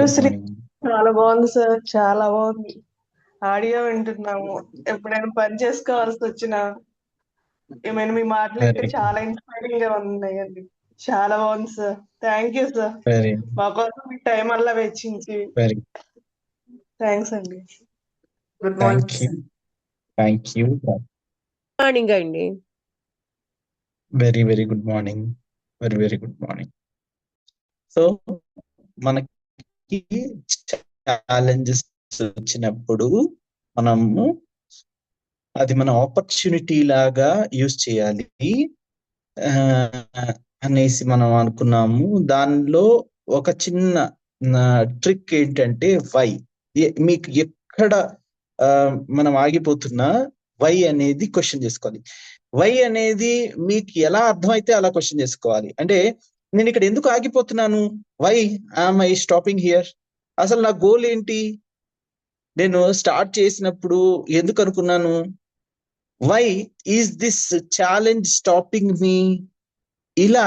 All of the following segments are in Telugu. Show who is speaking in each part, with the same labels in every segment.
Speaker 1: Good
Speaker 2: Shri
Speaker 1: morning.
Speaker 2: చాలా బాగుంది సార్. చాలా బాగుంది. ఆడియో వింటున్నాము. ఎప్పుడైనా పని చేసుకోవాల్సి వచ్చినా ఏమైనా మీ మాటలు వింటే
Speaker 1: వెరీ
Speaker 2: చాలా ఇన్స్పైరింగ్ గా ఉన్నాయండి. చాలా బాగుంది sir. Thank you sir.
Speaker 1: Very
Speaker 2: మా కోసం మీ టైం అలా వెచ్చించి
Speaker 1: వెరీ
Speaker 2: థ్యాంక్స్ అండి. Good
Speaker 1: thank
Speaker 2: morning
Speaker 1: you.
Speaker 2: Sir.
Speaker 1: Thank you.
Speaker 3: Morning అండి.
Speaker 1: Very very good morning. Very very good morning. So మనకి ఛాలెంజెస్ వచ్చినప్పుడు మనము అది మన ఆపర్చునిటీ లాగా యూజ్ చేయాలి అనేసి మనం అనుకున్నాము. దానిలో ఒక చిన్న ట్రిక్ ఏంటంటే వై. మీకు ఎక్కడ మనం ఆగిపోతున్నా వై అనేది క్వశ్చన్ చేసుకోవాలి. వై అనేది మీకు ఎలా అర్థమైతే అలా క్వశ్చన్ చేసుకోవాలి. అంటే నేను ఇక్కడ ఎందుకు ఆగిపోతున్నాను, why I'm I stopping here, అసలు నా గోల్ ఏంటి, నేను స్టార్ట్ చేసినప్పుడు ఎందుకు అనుకున్నాను, why is this challenge stopping me. ఇలా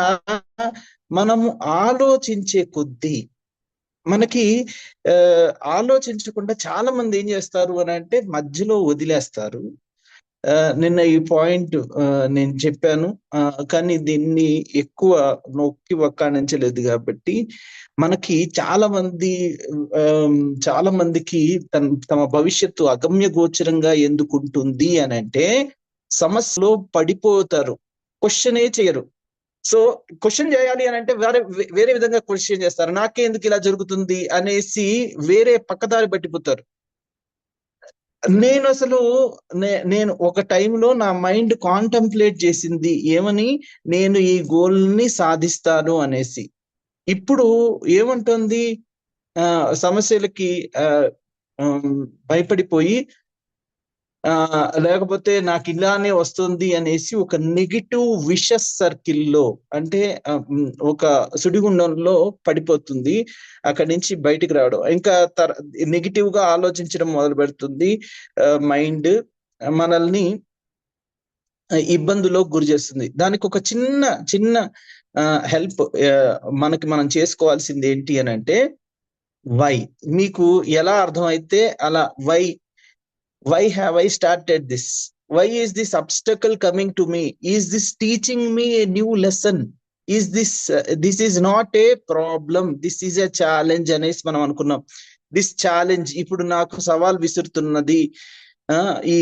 Speaker 1: మనము ఆలోచించే కొద్దీ మనకి ఆలోచించకుండా చాలా మంది ఏం చేస్తారు అని అంటే మధ్యలో వదిలేస్తారు. నిన్న ఈ పాయింట్ నేను చెప్పాను, కానీ దీన్ని ఎక్కువ నొక్కి వక్కాణించలేదు కాబట్టి మనకి చాలా మందికి తమ భవిష్యత్తు అగమ్య గోచరంగా ఎందుకుంటుంది అని అంటే సమస్యలో పడిపోతారు, క్వశ్చనే చేయరు. సో క్వశ్చన్ చేయాలి అని అంటే వేరే విధంగా క్వశ్చన్ చేస్తారు, నాకే ఎందుకు ఇలా జరుగుతుంది అనేసి వేరే పక్కదారి పట్టిపోతారు. నేను అసలు నేను ఒక టైంలో నా మైండ్ కాంటంప్లేట్ చేసింది ఏమని, నేను ఈ గోల్ ని సాధిస్తాను అనేసి. ఇప్పుడు ఏమంటుంది, సమస్యలకి భయపడిపోయి లేకపోతే నాకు ఇలానే వస్తుంది అనేసి ఒక నెగిటివ్ విషస్ సర్కిల్లో, అంటే ఒక సుడిగుండంలో పడిపోతుంది. అక్కడి నుంచి బయటికి రావడం, ఇంకా నెగిటివ్ గా ఆలోచించడం మొదలు పెడుతుంది. మైండ్ మనల్ని ఇబ్బందులో గురి చేస్తుంది. దానికి ఒక చిన్న హెల్ప్ మనం చేసుకోవాల్సింది ఏంటి అని అంటే వై. మీకు ఎలా అర్థమైతే అలా why have I started this? Why is this obstacle coming to me? Is this teaching me a new lesson? Is this is not a problem, this is a challenge అనేసి మనం అనుకున్నాం. దిస్ ఛాలెంజ్ ఇప్పుడు నాకు సవాల్ విసురుతున్నది, ఈ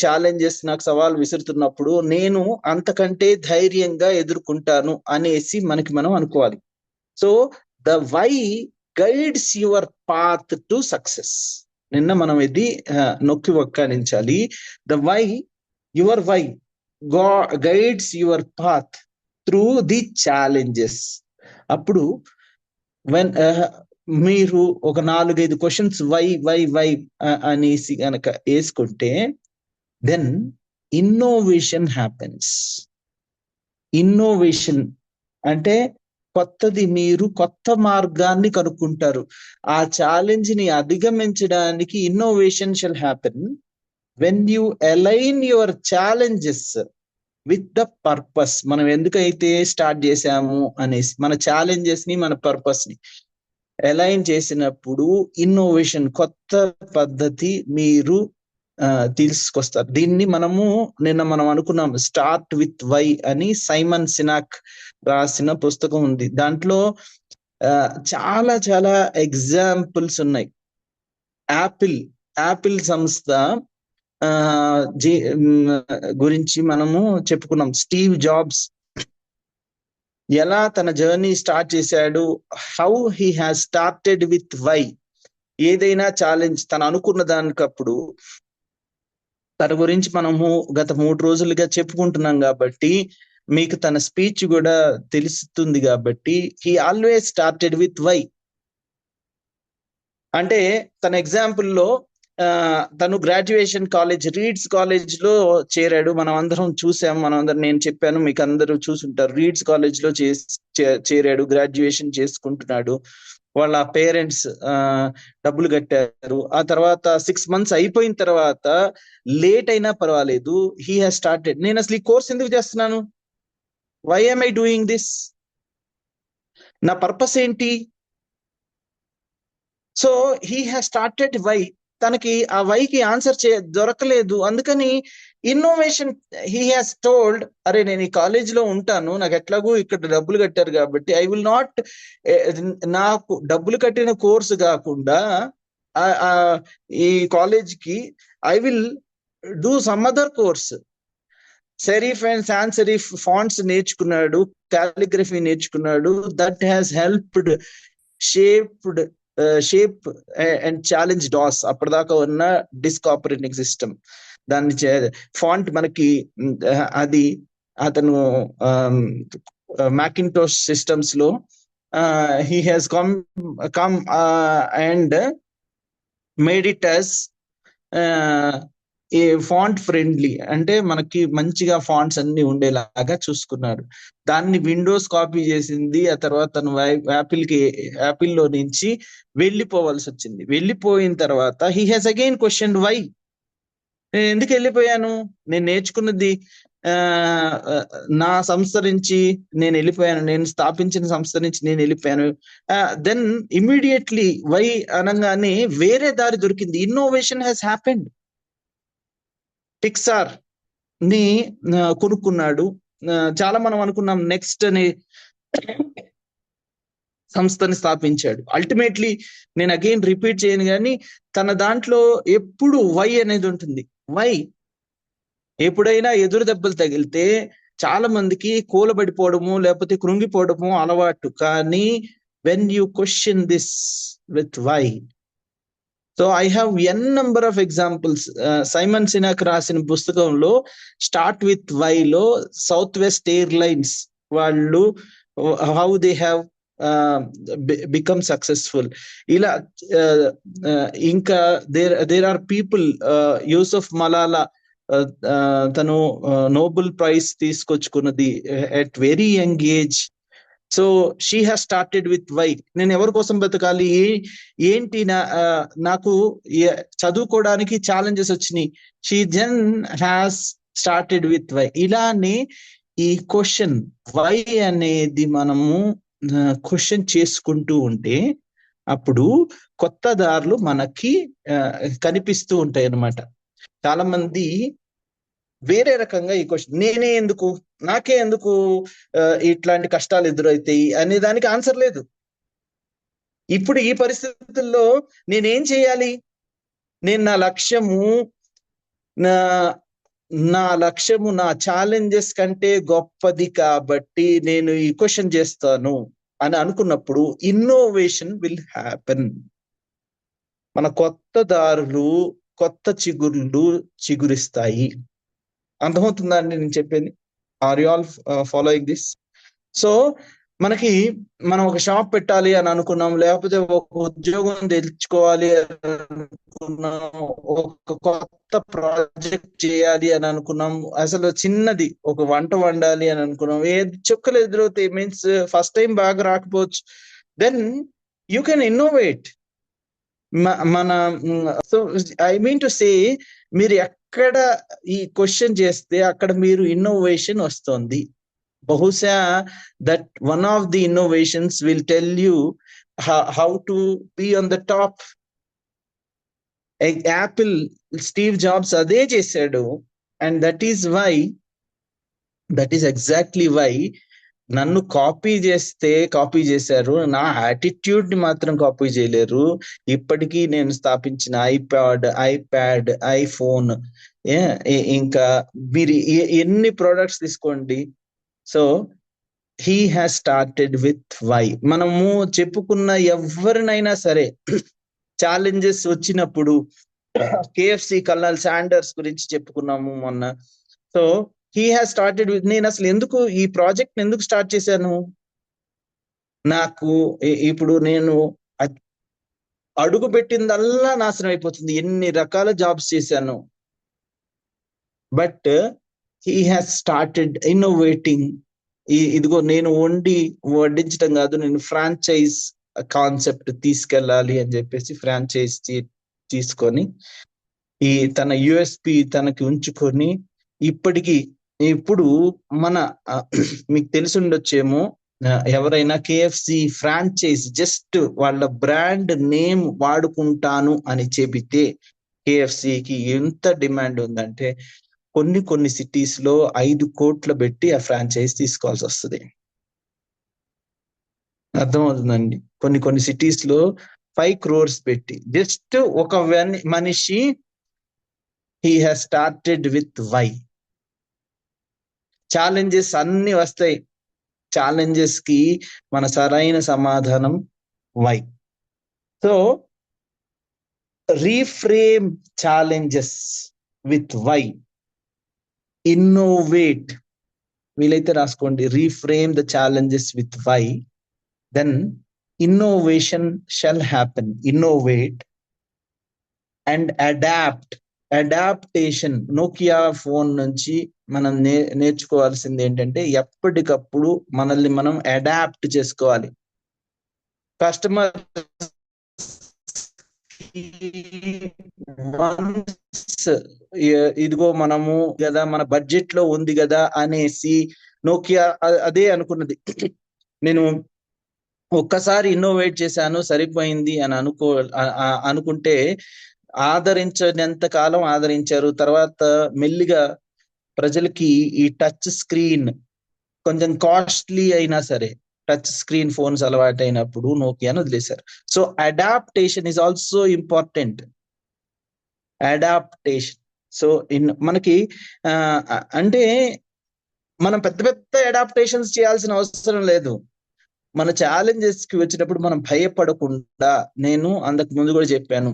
Speaker 1: ఛాలెంజెస్ నాకు సవాల్ విసురుతున్నప్పుడు నేను అంతకంటే ధైర్యంగా ఎదుర్కొంటాను అనేసి మనం అనుకోవాలి. So the why guides your path to success. నిన్న మనం ఇది నొక్కి వక్కానించాలి. The why, your why guides your path through the challenges. అప్పుడు మీరు ఒక 4-5 క్వశ్చన్స్ వై వై వై అనేసి గనక వేసుకుంటే దెన్ ఇన్నోవేషన్ హ్యాపెన్స్. ఇన్నోవేషన్ అంటే కొత్తది, మీరు కొత్త మార్గాన్ని కనుక్కుంటారు. ఆ ఛాలెంజ్ ని అధిగమించడానికి innovation shall happen when you align your challenges with the purpose. మనం ఎందుకైతే స్టార్ట్ చేసాము అనేసి మన ఛాలెంజెస్ ని, మన పర్పస్ ని అలైన్ చేసినప్పుడు ఇన్నోవేషన్, కొత్త పద్ధతి మీరు తీసుకొస్తారు. దీన్ని నిన్న మనం అనుకున్నాం, స్టార్ట్ విత్ వై అని సైమన్ సినాక్ రాసిన పుస్తకం ఉంది. దాంట్లో చాలా చాలా ఎగ్జాంపుల్స్ ఉన్నాయి. యాపిల్ సంస్థ గురించి మనము చెప్పుకున్నాం. స్టీవ్ జాబ్స్ ఎలా తన జర్నీ స్టార్ట్ చేశాడు, how he has started with why. ఏదైనా ఛాలెంజ్ తను అనుకున్న దానికప్పుడు తన గురించి మనము గత 3 రోజులుగా చెప్పుకుంటున్నాం కాబట్టి మీకు తన స్పీచ్ కూడా తెలుస్తుంది కాబట్టి he always started with why. అంటే తన ఎగ్జాంపుల్లో తను గ్రాడ్యుయేషన్ కాలేజ్, రీడ్స్ కాలేజ్ లో చేరాడు. మనం అందరం చూసాం, నేను చెప్పాను, మీకు అందరూ చూసుంటారు. రీడ్స్ కాలేజ్ లో చేరాడు, గ్రాడ్యుయేషన్ చేసుకుంటున్నాడు. వాళ్ళ పేరెంట్స్ డబ్బులు కట్టారు. ఆ తర్వాత 6 months అయిపోయిన తర్వాత లేట్ అయినా పర్వాలేదు, హీ హాస్ స్టార్టెడ్. నేను అసలు ఈ కోర్స్ ఎందుకు చేస్తున్నాను, why am I doing this, నా పర్పస్ ఏంటి, so he has started why. తనకి ఆ వైకి ఆన్సర్ దొరకలేదు, అందుకని ఇన్నోవేషన్ హీ హాస్ టోల్డ్, అరే నేను ఈ కాలేజీలో ఉంటాను, నాకు ఎట్లాగూ ఇక్కడ డబ్బులు కట్టారు కాబట్టి ఐ విల్ నాట్, నాకు డబ్బులు కట్టిన కోర్సు కాకుండా ఈ కాలేజ్కి I will do some other course. Serif and sans serif fonts నేర్చుకున్నాడు, కాలిగ్రఫీ నేర్చుకున్నాడు. That has helped shape and challenge DOS, అప్పటిదాకా ఉన్న డిస్క్ ఆపరేటింగ్ సిస్టమ్. దాన్ని ఫాంట్ మనకి అది అతను మ్యాకింటోష్ సిస్టమ్స్ లో he has come and made it as a font friendly, అంటే మనకి మంచిగా ఫాంట్స్ అన్ని ఉండేలాగా చూసుకున్నాడు. దాన్ని విండోస్ కాపీ చేసింది. ఆ తర్వాత తను యాపిల్లో నుంచి వెళ్ళిపోవాల్సి వచ్చింది. వెళ్ళిపోయిన తర్వాత he has again question why. నేను ఎందుకు వెళ్ళిపోయాను, నేను నేర్చుకున్నది నా సంస్థ నుంచి నేను వెళ్ళిపోయాను, నేను స్థాపించిన సంస్థ నుంచి నేను వెళ్ళిపోయాను. దెన్ ఇమీడియట్లీ వై అనగానే వేరే దారి దొరికింది. Innovation has happened. పిక్సార్ ని కొనుక్కున్నాడు. చాలా మనం అనుకున్నాం నెక్స్ట్ అనే సంస్థని స్థాపించాడు. అల్టిమేట్లీ నేను అగైన్ రిపీట్ చేయను కానీ తన దాంట్లో ఎప్పుడు వై అనేది ఉంటుంది. వై ఎప్పుడైనా ఎదురు దెబ్బలు తగిలితే చాలా మందికి కూలబడిపోవడము లేకపోతే కృంగిపోవడము అలవాటు. కానీ when you question this with why, so I have an number of examples. Simon Sinek రాసిన పుస్తకంలో స్టార్ట్ విత్ వై లో సౌత్ వెస్ట్ ఎయిర్లైన్స్ వాళ్ళు how they have become successful. ఇలా ఇంకా there are people, Yousaf Malala తను నోబెల్ ప్రైజ్ తీసుకొచ్చుకున్నది at very young age. So she has started with why. నేను ఎవరి కోసం బతకాలి, ఏంటి నాకు చదువుకోవడానికి ఛాలెంజెస్ వచ్చినాయి. She then has started with why. ఇలానే ఈ క్వశ్చన్ వై అనేది మనము క్వశ్చన్ చేసుకుంటూ ఉంటే అప్పుడు కొత్త దారులు మనకి కనిపిస్తూ ఉంటాయి అన్నమాట. చాలా మంది వేరే రకంగా ఈ క్వశ్చన్, నేనే ఎందుకు, నాకే ఎందుకు ఇట్లాంటి కష్టాలు ఎదురవుతాయి అనే దానికి ఆన్సర్ లేదు. ఇప్పుడు ఈ పరిస్థితుల్లో నేనేం చేయాలి, నేను నా లక్ష్యము నా ఛాలెంజెస్ కంటే గొప్పది కాబట్టి నేను ఈ క్వశ్చన్ చేస్తాను అని అనుకున్నప్పుడు ఇన్నోవేషన్ విల్ హ్యాపెన్. మన కొత్త దారులు కొత్త చిగురిస్తాయి. అర్థమవుతుందా అండి నేను చెప్పేది? Are you all following this? So మనకి మనం ఒక షాప్ పెట్టాలి అని అనుకున్నాం, లేకపోతే ఒక ఉద్యోగం తెచ్చుకోవాలి అని అనుకున్నాం, ఒక కొత్త ప్రాజెక్ట్ చేయాలి అని అనుకున్నాం, అసలు చిన్నది ఒక వంట వండాలి అని అనుకున్నాం, చుక్కలు ఎదురవుతాయి. మీన్స్ ఫస్ట్ టైం బాగా రాకపోవచ్చు. Then you can innovate. మన so I mean to say, మీరు ఎక్కడ ఈ క్వశ్చన్ చేస్తే అక్కడ మీరు ఇన్నోవేషన్ వస్తుంది. బహుశా that one of the innovations will tell you how to be on the top. Apple Steve Jobs అదే చేశాడు. And that is exactly why నన్ను కాపీ చేశారు, నా యాటిట్యూడ్ ని మాత్రం కాపీ చేయలేరు. ఇప్పటికీ నేను స్థాపించిన ఐప్యాడ్, ఐఫోన్, ఇంకా మీరు ఎన్ని ప్రోడక్ట్స్ తీసుకోండి. So he has started with why. మనము చెప్పుకున్న ఎవరినైనా సరే ఛాలెంజెస్ వచ్చినప్పుడు, కేఎఫ్సి కల్నల్ శాండర్స్ గురించి చెప్పుకున్నాము మొన్న. So he has started with, నేను అసలు ఎందుకు ఈ ప్రాజెక్ట్ ఎందుకు స్టార్ట్ చేశాను, నాకు ఇప్పుడు నేను అడుగు పెట్టిందల్లా నాశనం అయిపోతుంది, ఎన్ని రకాల జాబ్స్ చేశాను. But he has started innovating. ఇదిగో నేను వడ్డించడం కాదు, నేను ఫ్రాంచైజ్ కాన్సెప్ట్ తీసుకెళ్ళాలి అని చెప్పేసి ఫ్రాంచైజ్ తీసుకొని తన యుఎస్పి తనకి ఉంచుకొని ఇప్పుడు మన మీకు తెలిసి ఉండొచ్చేమో, ఎవరైనా కేఎఫ్సి ఫ్రాంచైజ్ జస్ట్ వాళ్ళ బ్రాండ్ నేమ్ వాడుకుంటాను అని చెబితే కేఎఫ్సికి ఎంత డిమాండ్ ఉందంటే కొన్ని సిటీస్ లో 5 కోట్లు పెట్టి ఆ ఫ్రాంచైజ్ తీసుకోవాల్సి వస్తుంది. అర్థమవుతుందండి. కొన్ని సిటీస్ లో 5 crores పెట్టి జస్ట్ ఒక మనిషి he has started with why. Challenges అన్ని వస్తాయి. ఛాలెంజెస్ కి మన సరైన సమాధానం why. So reframe challenges with why. Innovate, వీలైతే రాసుకోండి, reframe the challenges with why, then innovation shall happen. Innovate and adapt. Adaptation. Nokia phone నుంచి మనం నేర్చుకోవాల్సింది ఏంటంటే ఎప్పటికప్పుడు మనల్ని మనం అడాప్ట్ చేసుకోవాలి. కస్టమర్ ఇదిగో మనము కదా మన బడ్జెట్ లో ఉంది కదా అనేసి నోకియా అదే అనుకున్నది. నేను ఒక్కసారి ఇన్నోవేట్ చేశాను సరిపోయింది అని అనుకుంటే ఆదరించినంత కాలం ఆదరించారు. తర్వాత మెల్లిగా ప్రజలకి ఈ టచ్ స్క్రీన్ కొంచెం కాస్ట్లీ అయినా సరే టచ్ స్క్రీన్ ఫోన్స్ అలవాటు అయినప్పుడు నోకియాను వదిలేశారు. So adaptation is also important. Adaptation. So మనకి అంటే మనం పెద్ద పెద్ద అడాప్టేషన్స్ చేయాల్సిన అవసరం లేదు. మన ఛాలెంజెస్ కి వచ్చినప్పుడు మనం భయపడకుండా, నేను అంతకు ముందు కూడా చెప్పాను,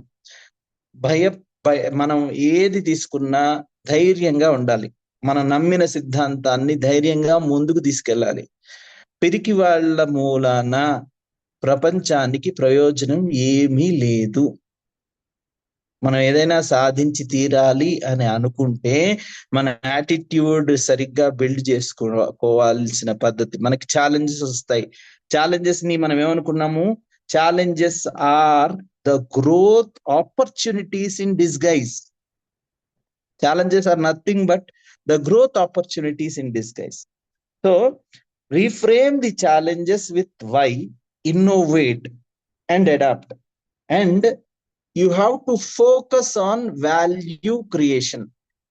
Speaker 1: మనం ఏది తీసుకున్నా ధైర్యంగా ఉండాలి. మనం నమ్మిన సిద్ధాంతాన్ని ధైర్యంగా ముందుకు తీసుకెళ్ళాలి. పిరికి వాళ్ళ మూలాన ప్రపంచానికి ప్రయోజనం ఏమీ లేదు. మనం ఏదైనా సాధించి తీరాలి అని అనుకుంటే మన యాటిట్యూడ్ సరిగ్గా బిల్డ్ చేసుకోవాల్సిన పద్ధతి. మనకి ఛాలెంజెస్ వస్తాయి. ఛాలెంజెస్ ని మనం ఏమనుకున్నాము? Challenges are the growth opportunities in disguise. Challenges are nothing but the growth opportunities in disguise. So reframe the challenges with why, innovate and adapt. And you have to focus on value creation.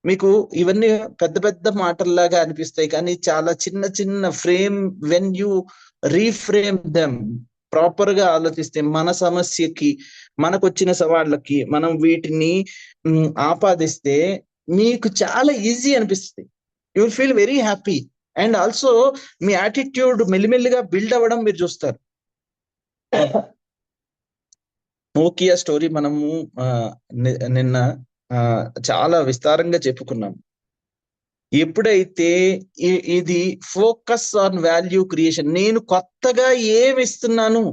Speaker 1: మీకు ఇవన్నీ పెద్ద పెద్ద మాటల్లాగా అనిపిస్తాయి, కానీ చాలా చిన్న చిన్న frame. When you reframe them, proper గా ఆలోచిస్తే మన సమస్యకి, మనకు వచ్చిన సవాళ్ళకి మనం వీటిని ఆపాదిస్తే మీకు చాలా ఈజీ అనిపిస్తుంది. You will feel very happy. And also me attitude మెల్లిమెల్లిగా బిల్డ్ అవ్వడం మీరు చూస్తారు. నోకియా స్టోరీ మనము నిన్న చాలా విస్తారంగా చెప్పుకున్నాం. ఎప్పుడైతే ఇది ఫోకస్ ఆన్ వాల్యూ క్రియేషన్, నేను కొత్తగా ఏమిస్తున్నాను,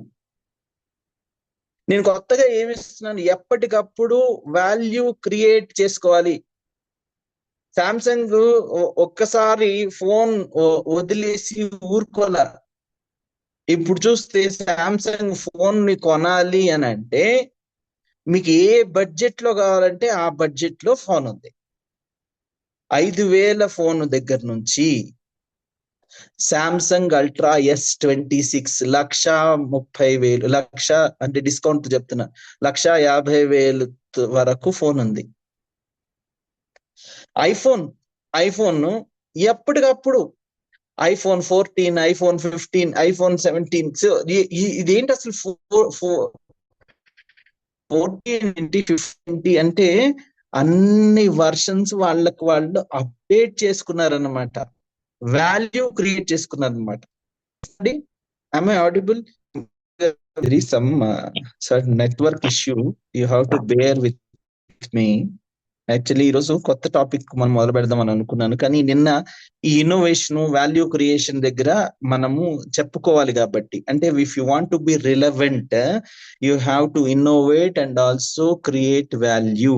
Speaker 1: ఎప్పటికప్పుడు వాల్యూ క్రియేట్ చేసుకోవాలి. శాంసంగ్ ఒక్కసారి ఫోన్ వదిలేసి ఊరుకోలే. ఇప్పుడు చూస్తే శాంసంగ్ ఫోన్ ని కొనాలి అని అంటే మీకు ఏ బడ్జెట్ లో కావాలంటే ఆ బడ్జెట్ లో ఫోన్ ఉంది. 5,000 ఫోన్ దగ్గర నుంచి శాంసంగ్ అల్ట్రా S26 1,30,000, లక్ష అంటే డిస్కౌంట్ చెప్తున్నా, 1,50,000 వరకు ఫోన్ ఉంది. ఐఫోన్ ఎప్పటికప్పుడు iPhone 14, iPhone 15, iPhone 17. సో ఇదేంటి అసలు 14 50 అంటే అన్ని వర్షన్స్ వాళ్ళు అప్డేట్ చేసుకున్నారన్నమాట, వాల్యూ క్రియేట్ చేసుకున్నారన్నమాట. Am I audible? There is some certain network issue. You have to bear with me. Actually ఈరోజు కొత్త టాపిక్ మనం మొదలు పెడదామని అనుకున్నాను, కానీ నిన్న ఈ ఇన్నోవేషన్, వాల్యూ క్రియేషన్ దగ్గర మనము చెప్పుకోవాలి. కాబట్టి అంటే if you want to be relevant, you have to innovate and also create value.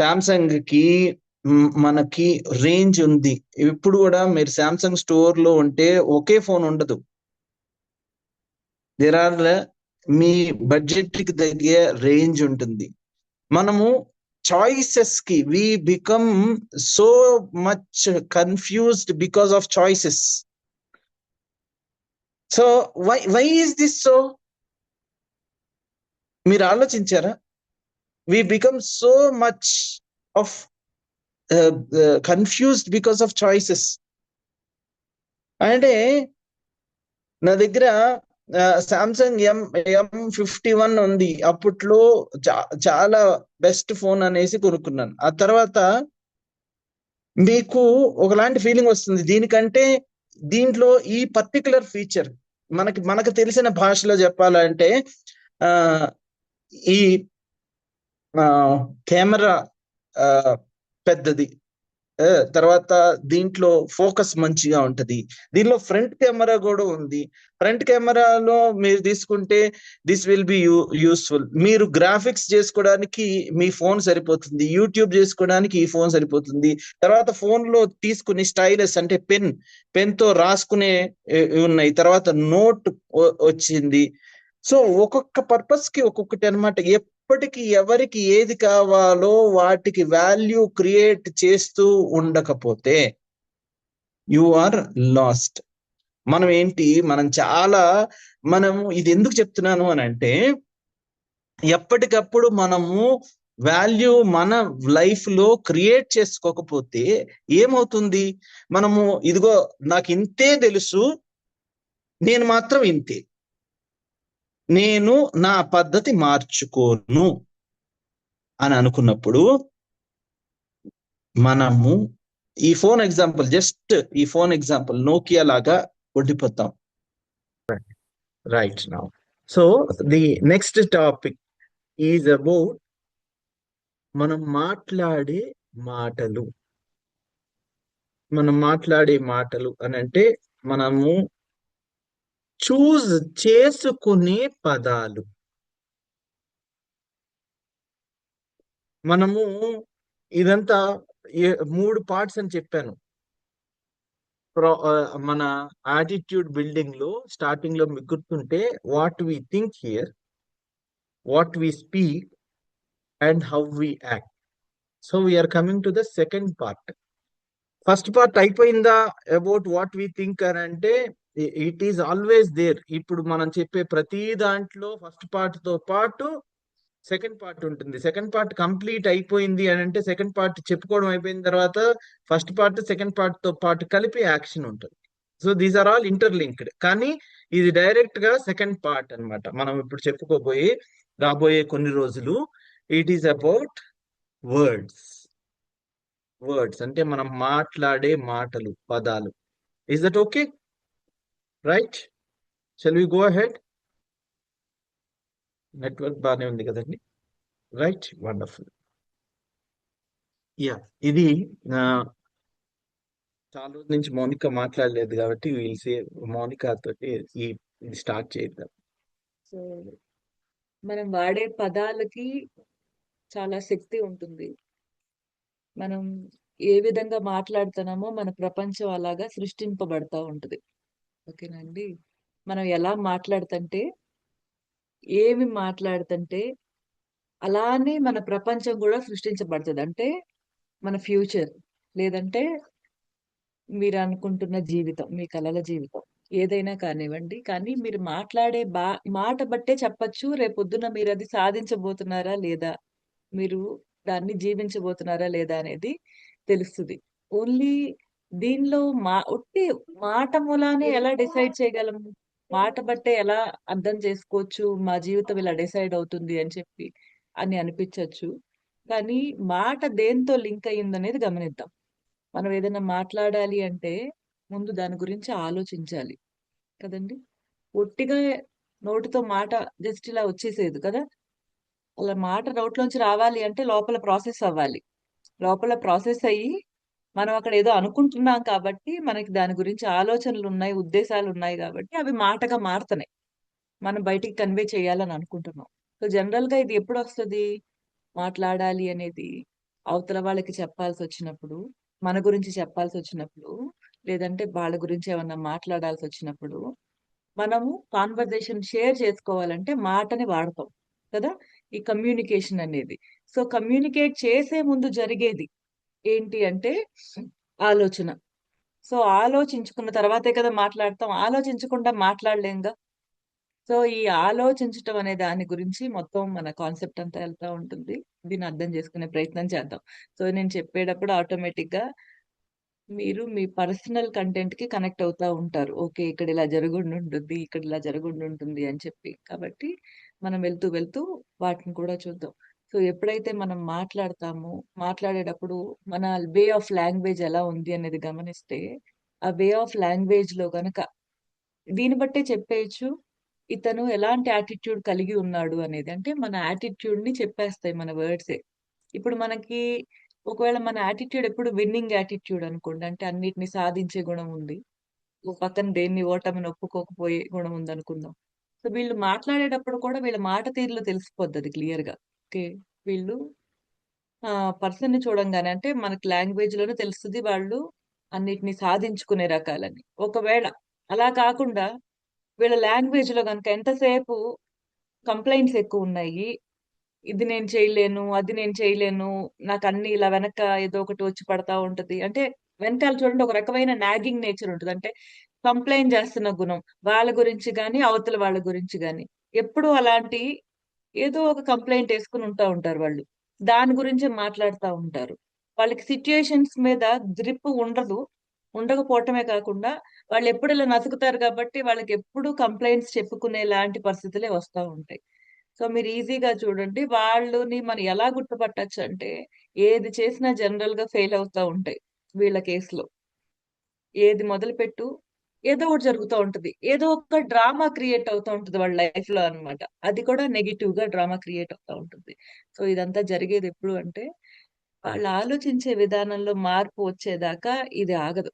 Speaker 1: Samsung కి మనకి రేంజ్ ఉంది. ఇప్పుడు కూడా మీరు శాంసంగ్ స్టోర్ లో ఉంటే ఒకే ఫోన్ ఉండదు. దేర్ ఆర్ మీ బడ్జెట్ కి తగ్గే రేంజ్ ఉంటుంది. మనము చాయిసెస్ కి we become so much confused because of choices. So why is this so? మీరు ఆలోచించారా? We become so much of confused because of choices. అంటే నా దగ్గర సామ్సంగ్ M51 ఉంది. అప్పట్లో చాలా బెస్ట్ ఫోన్ అనేసి కొనుక్కున్నాను. ఆ తర్వాత మీకు ఒకలాంటి ఫీలింగ్ వస్తుంది, దీనికంటే దీంట్లో ఈ పర్టికులర్ ఫీచర్ మనకు తెలిసిన భాషలో చెప్పాలంటే ఈ కెమెరా పెద్దది, తర్వాత దీంట్లో ఫోకస్ మంచిగా ఉంటది, దీనిలో ఫ్రంట్ కెమెరా కూడా ఉంది. ఫ్రంట్ కెమెరాలో మీరు తీసుకుంటే దిస్ విల్ బి యూస్ఫుల్. మీరు గ్రాఫిక్స్ చేసుకోవడానికి మీ ఫోన్ సరిపోతుంది, యూట్యూబ్ చేసుకోవడానికి ఈ ఫోన్ సరిపోతుంది. తర్వాత ఫోన్ లో తీసుకుని స్టైలస్ అంటే పెన్ తో రాసుకునే ఉన్నాయి. తర్వాత నోట్ వచ్చింది. సో ఒక్కొక్క పర్పస్ కి ఒక్కొక్కటి అనమాట. ఎప్పటికి ఎవరికి ఏది కావాలో వాటికి వాల్యూ క్రియేట్ చేస్తూ ఉండకపోతే యు ఆర్ లాస్ట్. మనం ఇది ఎందుకు చెప్తున్నాను అని అంటే, ఎప్పటికప్పుడు మనము వాల్యూ మన లైఫ్ లో క్రియేట్ చేసుకోకపోతే ఏమవుతుంది? మనము ఇదిగో నాకు ఇంతే తెలుసు, నేను మాత్రం ఇంతే, నేను నా పద్ధతి మార్చుకోను అని అనుకున్నప్పుడు మనము ఈ ఫోన్ ఎగ్జాంపుల్ నోకియా లాగా ఉండిపోతాం. Right now so the next topic is about మనం మాట్లాడే మాటలు అని అంటే మనము చూజ్ చేసుకునే పదాలు. మనము ఇదంతా 3 పార్ట్స్ అని చెప్పాను. మన యాటిట్యూడ్ బిల్డింగ్ లో స్టార్టింగ్ లో మీకు గుర్తుంటే, what we think here, what we speak and how we act. So we're coming to the second part. First part అయిపోయిందా అబౌట్ వాట్ వి థింక్ అని అంటే, ఇట్ ఈస్ ఆల్వేస్ దేర్. ఇప్పుడు మనం చెప్పే ప్రతి దాంట్లో ఫస్ట్ పార్ట్ తో పాటు సెకండ్ పార్ట్ ఉంటుంది. సెకండ్ పార్ట్ కంప్లీట్ అయిపోయింది అని అంటే, సెకండ్ పార్ట్ చెప్పుకోవడం అయిపోయిన తర్వాత ఫస్ట్ పార్ట్ సెకండ్ పార్ట్ తో పాటు కలిపి యాక్షన్ ఉంటుంది. So these are all interlinked. కానీ ఇది డైరెక్ట్ గా సెకండ్ పార్ట్ అన్నమాట. మనం ఇప్పుడు రాబోయే కొన్ని రోజులు ఇట్ ఈస్ అబౌట్ వర్డ్స్ అంటే మనం మాట్లాడే మాటలు, పదాలు. Is that okay? Right, shall we go ahead? Network బాగానే ఉంది కదండి? Right, wonderful. ఇది చాలా రోజుల నుంచి మౌనిక మాట్లాడలేదు కాబట్టి మౌనిక తోటి ఇది స్టార్ట్ చేద్దాం.
Speaker 4: సో మనం వాడే పదాలకి చాలా శక్తి ఉంటుంది. మనం ఏ విధంగా మాట్లాడుతున్నామో మన ప్రపంచం అలాగా సృష్టింపబడతా ఉంటుంది. ఓకేనండి? మనం ఎలా మాట్లాడుతుంటే, ఏమి మాట్లాడుతుంటే అలానే మన ప్రపంచం కూడా సృష్టించబడుతుంది. అంటే మన ఫ్యూచర్, లేదంటే మీరు అనుకుంటున్న జీవితం, మీ కలల జీవితం ఏదైనా కానివ్వండి. కానీ మీరు మాట్లాడే మాట బట్టే చెప్పచ్చు, రేపొద్దున మీరు అది సాధించబోతున్నారా లేదా, మీరు దాన్ని జీవించబోతున్నారా లేదా అనేది తెలుస్తుంది. ఓన్లీ దీనిలో ఒట్టి మాట మూలానే ఎలా డిసైడ్ చేయగలము? మాట బట్టే ఎలా అర్థం చేసుకోవచ్చు మా జీవితం ఇలా డిసైడ్ అవుతుంది అని అనిపించవచ్చు. కానీ మాట దేంతో లింక్ అయ్యిందనేది గమనిద్దాం. మనం ఏదైనా మాట్లాడాలి అంటే ముందు దాని గురించి ఆలోచించాలి కదండి. ఒట్టిగా నోటితో మాట జస్ట్ ఇలా వచ్చేసేది కదా. అలా మాట నోట్లోంచి రావాలి అంటే లోపల ప్రాసెస్ అవ్వాలి. లోపల ప్రాసెస్ అయ్యి మనం అక్కడ ఏదో అనుకుంటున్నాం కాబట్టి మనకి దాని గురించి ఆలోచనలు ఉన్నాయి, ఉద్దేశాలు ఉన్నాయి కాబట్టి అవి మాటగా మారుతున్నాయి. మనం బయటికి కన్వే చేయాలని అనుకుంటున్నాం. సో జనరల్ గా ఇది ఎప్పుడు వస్తుంది? మాట్లాడాలి అనేది అవతల వాళ్ళకి చెప్పాల్సి వచ్చినప్పుడు, మన గురించి చెప్పాల్సి వచ్చినప్పుడు, లేదంటే వాళ్ళ గురించి ఏమన్నా మాట్లాడాల్సి వచ్చినప్పుడు, మనము కాన్వర్జేషన్ షేర్ చేసుకోవాలంటే మాటని వాడతాం కదా, ఈ కమ్యూనికేషన్ అనేది. సో కమ్యూనికేట్ చేసే ముందు జరిగేది ఏంటి అంటే ఆలోచన. సో ఆలోచించుకున్న తర్వాతే కదా మాట్లాడతాం. ఆలోచించకుండా మాట్లాడలేంగా. సో ఈ ఆలోచించటం అనే దాని గురించి మొత్తం మన కాన్సెప్ట్ అంతా వెళ్తా ఉంటుంది. దీన్ని అర్థం చేసుకునే ప్రయత్నం చేద్దాం. సో నేను చెప్పేటప్పుడు ఆటోమేటిక్ గా మీరు మీ పర్సనల్ కంటెంట్ కి కనెక్ట్ అవుతా ఉంటారు. ఓకే, ఇక్కడ ఇలా జరుగుండుంటుంది, ఇక్కడ ఇలా జరుగుండుంటుంది అని చెప్పి. కాబట్టి మనం వెళ్తూ వెళ్తూ వాటిని కూడా చూద్దాం. సో ఎప్పుడైతే మనం మాట్లాడతామో, మాట్లాడేటప్పుడు మన వే ఆఫ్ లాంగ్వేజ్ ఎలా ఉంది అనేది గమనిస్తే, ఆ వే ఆఫ్ లాంగ్వేజ్ లో గనక దీన్ని బట్టే చెప్పేయచ్చు ఇతను ఎలాంటి యాటిట్యూడ్ కలిగి ఉన్నాడు అనేది. అంటే మన యాటిట్యూడ్ ని చెప్పేస్తాయి మన వర్డ్సే. ఇప్పుడు మనకి ఒకవేళ మన యాటిట్యూడ్ ఎప్పుడు విన్నింగ్ యాటిట్యూడ్ అనుకోండి, అంటే అన్నిటిని సాధించే గుణం ఉంది, ఓ పక్కన దేన్ని ఓటమిని ఒప్పుకోకపోయే గుణం ఉంది అనుకుందాం. సో వీళ్ళు మాట్లాడేటప్పుడు కూడా వీళ్ళ మాట తీరులో తెలిసిపోద్ది అది క్లియర్ గా. ఓకే, వీళ్ళు పర్సన్ ని చూడంగానే అంటే మనకి లాంగ్వేజ్ లోనే తెలుస్తుంది వాళ్ళు అన్నిటిని సాధించుకునే రకాలని. ఒకవేళ అలా కాకుండా వీళ్ళ లాంగ్వేజ్ లో కనుక ఎంతసేపు కంప్లైంట్స్ ఎక్కువ ఉన్నాయి, ఇది నేను చేయలేను, అది నేను చేయలేను, నాకు అన్ని ఇలా వెనక ఏదో ఒకటి వచ్చి పడతా ఉంటది అంటే, వెనకాల చూడండి ఒక రకమైన నాగింగ్ నేచర్ ఉంటుంది. అంటే కంప్లైంట్ చేస్తున్న గుణం, వాళ్ళ గురించి గాని అవతల వాళ్ళ గురించి గాని ఎప్పుడు అలాంటి ఏదో ఒక కంప్లైంట్ వేసుకుని ఉంటారు వాళ్ళు. దాని గురించే మాట్లాడుతూ ఉంటారు. వాళ్ళకి సిచ్యుయేషన్స్ మీద గ్రిప్ ఉండదు. ఉండకపోవటమే కాకుండా వాళ్ళు ఎప్పుడు ఇలా నసుకుతారు కాబట్టి వాళ్ళకి ఎప్పుడు కంప్లైంట్స్ చెప్పుకునే లాంటి పరిస్థితులే వస్తా ఉంటాయి. సో మీరు ఈజీగా చూడండి వాళ్ళని మనం ఎలా గుర్తుపట్టొచ్చు అంటే, ఏది చేసినా జనరల్ గా ఫెయిల్ అవుతా ఉంటాయి వీళ్ళ కేసులో. ఏది మొదలుపెట్టు ఏదో ఒకటి జరుగుతూ ఉంటది. ఏదో ఒక డ్రామా క్రియేట్ అవుతూ ఉంటది వాళ్ళ లైఫ్ లో అన్నమాట. అది కూడా నెగిటివ్ గా డ్రామా క్రియేట్ అవుతా ఉంటుంది. సో ఇదంతా జరిగేది ఎప్పుడు అంటే, వాళ్ళు ఆలోచించే విధానంలో మార్పు వచ్చేదాకా ఇది ఆగదు.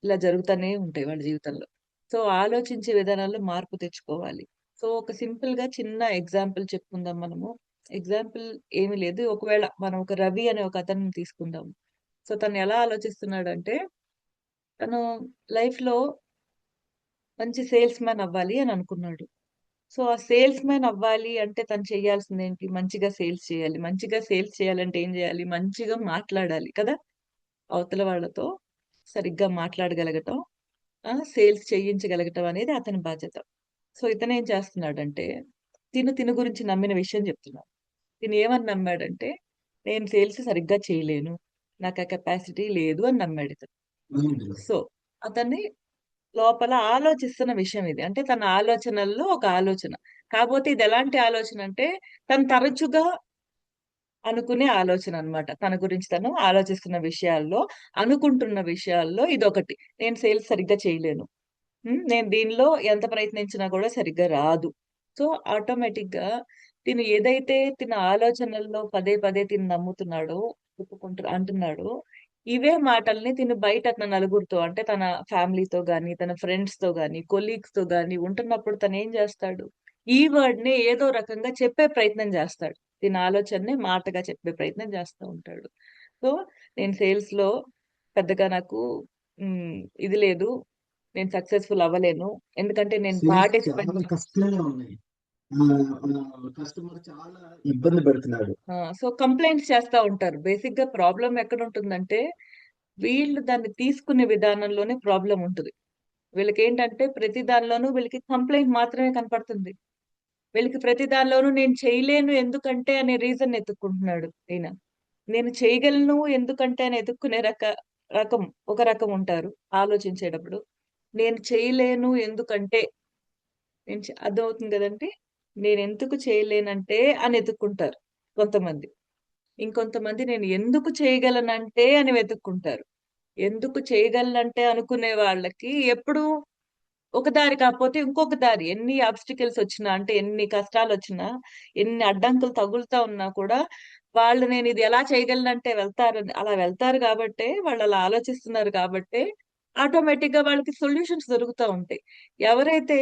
Speaker 4: ఇలా జరుగుతూనే ఉంటాయి వాళ్ళ జీవితంలో. సో ఆలోచించే విధానాల్లో మార్పు తెచ్చుకోవాలి. సో ఒక సింపుల్ గా చిన్న ఎగ్జాంపుల్ చెప్పుకుందాం మనము. ఎగ్జాంపుల్ ఏమీ లేదు. ఒకవేళ మనం ఒక రవి అనే ఒక అతన్ని తీసుకుందాం. సో తను ఎలా ఆలోచిస్తున్నాడంటే, తను లైఫ్ లో మంచి సేల్స్ మ్యాన్ అవ్వాలి అని అనుకున్నాడు. సో ఆ సేల్స్ మ్యాన్ అవ్వాలి అంటే తను చేయాల్సింది ఏంటి? మంచిగా సేల్స్ చేయాలి. మంచిగా సేల్స్ చేయాలంటే ఏం చేయాలి? మంచిగా మాట్లాడాలి కదా! అవతల వాళ్ళతో సరిగ్గా మాట్లాడగలగటం, సేల్స్ చేయించగలగటం అనేది అతని బాధ్యత. సో ఇతనేం చేస్తున్నాడంటే, తిను గురించి నమ్మిన విషయం చెప్తున్నాడు. తిను ఏమని నమ్మాడంటే, నేను సేల్స్ సరిగ్గా చేయలేను, నాకు ఆ కెపాసిటీ లేదు అని నమ్మాడు ఇతను. సో అతన్ని లోపల ఆలోచిస్తున్న విషయం ఇది. అంటే తన ఆలోచనల్లో ఒక ఆలోచన. కాకపోతే ఇది ఎలాంటి ఆలోచన అంటే, తను తరచుగా అనుకునే ఆలోచన అన్నమాట. తన గురించి తను ఆలోచిస్తున్న విషయాల్లో, అనుకుంటున్న విషయాల్లో ఇదొకటి. నేను సేల్స్ సరిగ్గా చేయలేను. నేను దీనిలో ఎంత ప్రయత్నించినా కూడా సరిగ్గా రాదు. సో ఆటోమేటిక్‌గా తిను ఏదైతే తిన ఆలోచనల్లో పదే పదే తిను నమ్ముతున్నాడో, అంటున్నాడో, ఇవే మాటల్ని తిను బయట తన నలుగురితో అంటే తన ఫ్యామిలీతో గాని, తన ఫ్రెండ్స్‌తో గాని, కొలీగ్స్‌తో గాని ఉంటున్నప్పుడు తనేం చేస్తాడు? ఈ వర్డ్‌ని ఏదో రకంగా చెప్పే ప్రయత్నం చేస్తాడు. తిన ఆలోచనని మాటగా చెప్పే ప్రయత్నం చేస్తా ఉంటాడు. సో నేను సేల్స్‌లో పెద్దగా నాకు హ్మ్. ఇది లేదు. నేను సక్సెస్‌ఫుల్ అవ్వలేను. ఎందుకంటే నేను
Speaker 1: సేల్స్
Speaker 4: పార్టిసిపెంట్
Speaker 1: చాలా కష్టంగా ఉన్నాయి. కస్టమర్ చాలా ఇబ్బంది పెడుతున్నాడు.
Speaker 4: సో కంప్లెయింట్స్ చేస్తా ఉంటారు. బేసిక్‌గా ప్రాబ్లమ్ ఎక్కడుంటుందంటే, వీళ్ళు దాన్ని తీసుకునే విధానంలోనే ప్రాబ్లమ్ ఉంటది. వీళ్ళకేంటంటే ప్రతి దానిలోనూ వీళ్ళకి కంప్లెయింట్ మాత్రమే కనపడుతుంది. వీళ్ళకి ప్రతి దానిలోనూ నేను చేయలేను ఎందుకంటే అనే రీజన్ ఎతుక్కుంటున్నాడు ఈయన. నేను చేయగలను ఎందుకంటే అని ఎతుక్కునే రకం ఒక రకం ఉంటారు ఆలోచించేటప్పుడు. నేను చేయలేను ఎందుకంటే అర్థమవుతుంది గదండీ! నేనెందుకు చేయలేనంటే అని ఎతుక్కుంటారు కొంతమంది. ఇంకొంతమంది నేను ఎందుకు చేయగలనంటే అని వెతుక్కుంటారు. ఎందుకు చేయగలనంటే అనుకునే వాళ్ళకి ఎప్పుడు ఒక దారి కాకపోతే ఇంకొక దారి. ఎన్ని ఆబ్‌స్టికల్స్ వచ్చినా అంటే ఎన్ని కష్టాలొచ్చినా, ఎన్ని అడ్డంకులు తగులుతా ఉన్నా కూడా వాళ్ళు నేనిది ఎలా చేయగలనంటే వెళ్తారని అలా వెళ్తారు గాబట్టే, వాళ్ళలా ఆలోచిస్తున్నారు గాబట్టే, ఆటోమేటిక్‌గా వాళ్ళకి సొల్యూషన్స్ దొరుకుతా ఉంటాయి. ఎవరైతే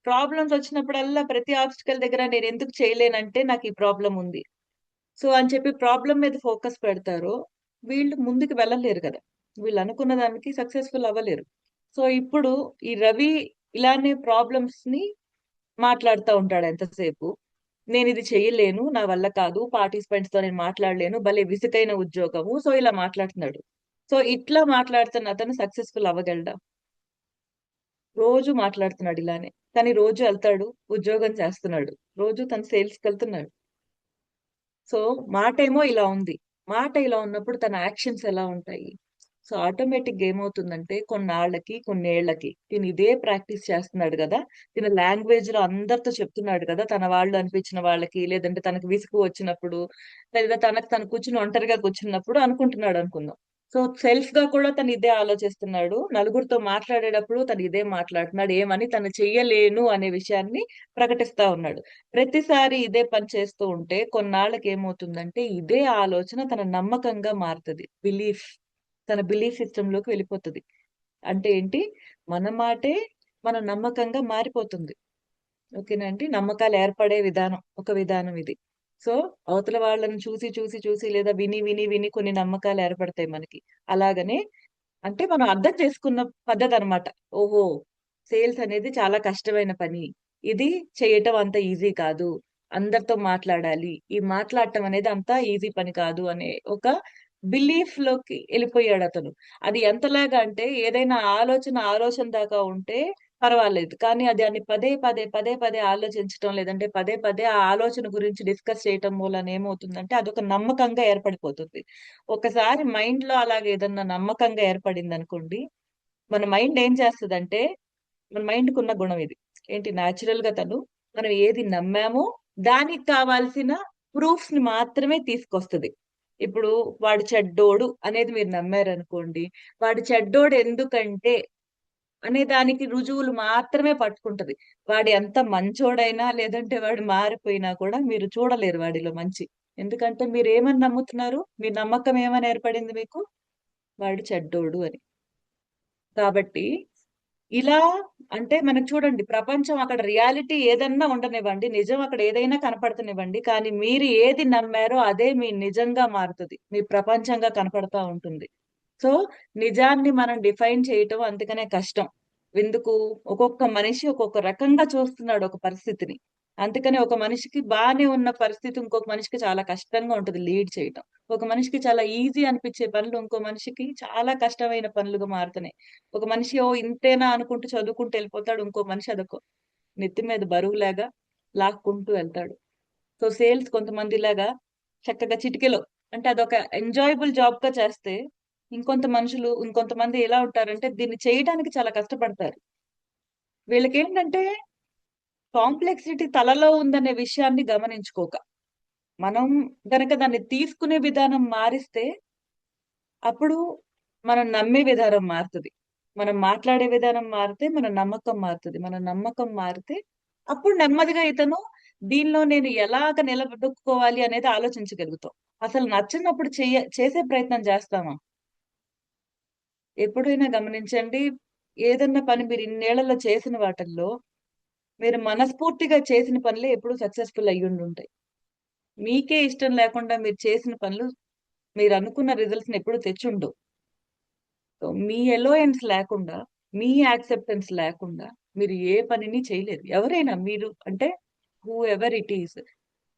Speaker 4: ప్రాబ్లమ్స్ వచ్చినప్పుడల్లా ప్రతి ఆబ్‌స్టికల్ దగ్గర నేనెందుకు చేయలేనంటే నాకీ ప్రాబ్లమ్ ఉంది. సో, అని చెప్పి ప్రాబ్లమ్ మీద ఫోకస్ పెడతారో, వీళ్ళు ముందుకు వెళ్ళలేరు గదా! వీళ్ళనుకున్న దానికి సక్సెస్‌ఫుల్ అవ్వలేరు. సో, ఇప్పుడు ఈ రవి ఇలానే ప్రాబ్లమ్స్‌ని మాట్లాడుతా ఉంటాడు ఎంతసేపు. నేనిది చెయ్యలేను, నా వల్ల కాదు, పార్టిసిపెంట్స్‌తో నేను మాట్లాడలేను, భలే విసుకైన ఉద్యోగము. సో, ఇలా మాట్లాడుతున్నాడు. సో ఇట్లా మాట్లాడుతున్న అతను సక్సెస్ఫుల్ అవ్వగలడా? రోజు మాట్లాడుతున్నాడు ఇలానే, కానీ రోజు వెళ్తాడు, ఉద్యోగం చేస్తున్నాడు, రోజు తన సేల్స్కి వెళ్తున్నాడు. సో మాట ఏమో ఇలా ఉంది. మాట ఇలా ఉన్నప్పుడు తన యాక్షన్స్ ఎలా ఉంటాయి? సో ఆటోమేటిక్ ఏమవుతుందంటే కొన్నాళ్ళకి కొన్నేళ్లకి తిని ఇదే ప్రాక్టీస్ చేస్తున్నాడు కదా, తిన లాంగ్వేజ్ లో అందరితో చెప్తున్నాడు కదా, తన వాళ్ళు అనిపించిన వాళ్ళకి, లేదంటే తనకు విసుగు వచ్చినప్పుడు, లేదా తనకు తను కూర్చుని ఒంటరిగా కూర్చున్నప్పుడు అనుకుంటున్నాడు అనుకుందాం. సో సెల్ఫ్ గా కూడా తను ఇదే ఆలోచిస్తున్నాడు, నలుగురితో మాట్లాడేటప్పుడు తను ఇదే మాట్లాడుతున్నాడు, ఏమని తను చెయ్యలేను అనే విషయాన్ని ప్రకటిస్తా ఉన్నాడు. ప్రతిసారి ఇదే పని చేస్తూ ఉంటే కొన్నాళ్ళకి ఏమవుతుందంటే ఇదే ఆలోచన తన నమ్మకంగా మారుతుంది, బిలీఫ్, తన బిలీఫ్ సిస్టమ్ లోకి వెళ్ళిపోతుంది. అంటే ఏంటి, మన మాటే మన నమ్మకంగా మారిపోతుంది. ఓకేనండి, నమ్మకాలు ఏర్పడే విధానం ఒక విధానం ఇది. సో అవతల వాళ్ళని చూసి చూసి చూసి లేదా విని విని విని కొన్ని నమ్మకాలు ఏర్పడతాయి మనకి. అలాగనే అంటే మనం అర్థం చేసుకున్న పద్ధతి అన్నమాట. ఓహో, సేల్స్ అనేది చాలా కష్టమైన పని, ఇది చేయటం అంత ఈజీ కాదు, అందరితో మాట్లాడాలి, ఈ మాట్లాడటం అనేది అంత ఈజీ పని కాదు అనే ఒక బిలీఫ్ లోకి వెళ్ళిపోయాడు అతను. అది ఎంతలాగా అంటే ఏదైనా ఆలోచన దాకా ఉంటే పర్వాలేదు, కానీ అది అని పదే పదే పదే పదే ఆలోచించటం, లేదంటే పదే పదే ఆ ఆలోచన గురించి డిస్కస్ చేయటం మూలన ఏమవుతుందంటే అదొక నమ్మకంగా ఏర్పడిపోతుంది. ఒకసారి మైండ్ లో అలాగే ఏదన్నా నమ్మకంగా ఏర్పడింది అనుకోండి, మన మైండ్ ఏం చేస్తదంటే, మన మైండ్ కున్న గుణం ఇది ఏంటి, న్యాచురల్ గా తను మనం ఏది నమ్మామో దానికి కావాల్సిన ప్రూఫ్స్ ని మాత్రమే తీసుకొస్తది. ఇప్పుడు వాడు చెడ్డోడు అనేది మీరు నమ్మారనుకోండి, వాడు చెడ్డోడు ఎందుకంటే అనే దానికి రుజువులు మాత్రమే పట్టుకుంటది. వాడు ఎంత మంచోడైనా లేదంటే వాడు మారిపోయినా కూడా మీరు చూడలేరు వాడిలో మంచి. ఎందుకంటే మీరు ఏమని నమ్ముతున్నారు, మీ నమ్మకం ఏమని ఏర్పడింది మీకు, వాడు చెడ్డోడు అని. కాబట్టి ఇలా అంటే మనకు చూడండి, ప్రపంచం అక్కడ రియాలిటీ ఏదన్నా ఉండనివ్వండి, నిజం అక్కడ ఏదైనా కనపడతనివ్వండి, కానీ మీరు ఏది నమ్మారో అదే మీ నిజంగా మారుతుంది, మీ ప్రపంచంగా కనపడతా ఉంటుంది. సో నిజాన్ని మనం డిఫైన్ చేయటం అందుకనే కష్టం. ఎందుకు, ఒక్కొక్క మనిషి ఒక్కొక్క రకంగా చూస్తున్నాడు ఒక పరిస్థితిని. అందుకని ఒక మనిషికి బానే ఉన్న పరిస్థితి ఇంకొక మనిషికి చాలా కష్టంగా ఉంటుంది లీడ్ చేయటం. ఒక మనిషికి చాలా ఈజీ అనిపించే పనులు ఇంకో మనిషికి చాలా కష్టమైన పనులుగా మారుతున్నాయి. ఒక మనిషి ఓ ఇంతేనా అనుకుంటూ చదువుకుంటూ వెళ్ళిపోతాడు, ఇంకో మనిషి అదొక నెత్తి మీద బరువులాగా లాక్కుంటూ వెళ్తాడు. సో సేల్స్ కొంతమంది లాగా చక్కగా చిటికెలో, అంటే అదొక ఎంజాయబుల్ జాబ్ గా చేస్తే, ఇంకొంతమంది ఎలా ఉంటారంటే దీన్ని చేయడానికి చాలా కష్టపడతారు. వీళ్ళకేంటంటే కాంప్లెక్సిటీ తలలో ఉందనే విషయాన్ని గమనించుకోక, మనం గనక దాన్ని తీసుకునే విధానం మారిస్తే అప్పుడు మనం నమ్మే విధానం మారుతుంది. మనం మాట్లాడే విధానం మారితే మన నమ్మకం మారుతుంది. మన నమ్మకం మారితే అప్పుడు నెమ్మదిగా ఇతను దీనిలో నేను ఎలాగ నిలదొక్కుకోవాలి అనేది ఆలోచించగలుగుతాం. అసలు నచ్చనప్పుడు చేసే ప్రయత్నం చేస్తామా? ఎప్పుడైనా గమనించండి, ఏదన్నా పని మీరు ఇన్నేళ్లలో చేసిన వాటిల్లో మీరు మనస్ఫూర్తిగా చేసిన పనులే ఎప్పుడు సక్సెస్ఫుల్ అయ్యుండుంటాయి. మీకే ఇష్టం లేకుండా మీరు చేసిన పనులు మీరు అనుకున్న రిజల్ట్స్ ని ఎప్పుడు తెచ్చుండవు. సో మీ ఎలోయన్స్ లేకుండా, మీ యాక్సెప్టెన్స్ లేకుండా మీరు ఏ పనిని చేయలేరు. ఎవరైనా మీరు అంటే హూ ఎవర్ ఇట్ ఈస్,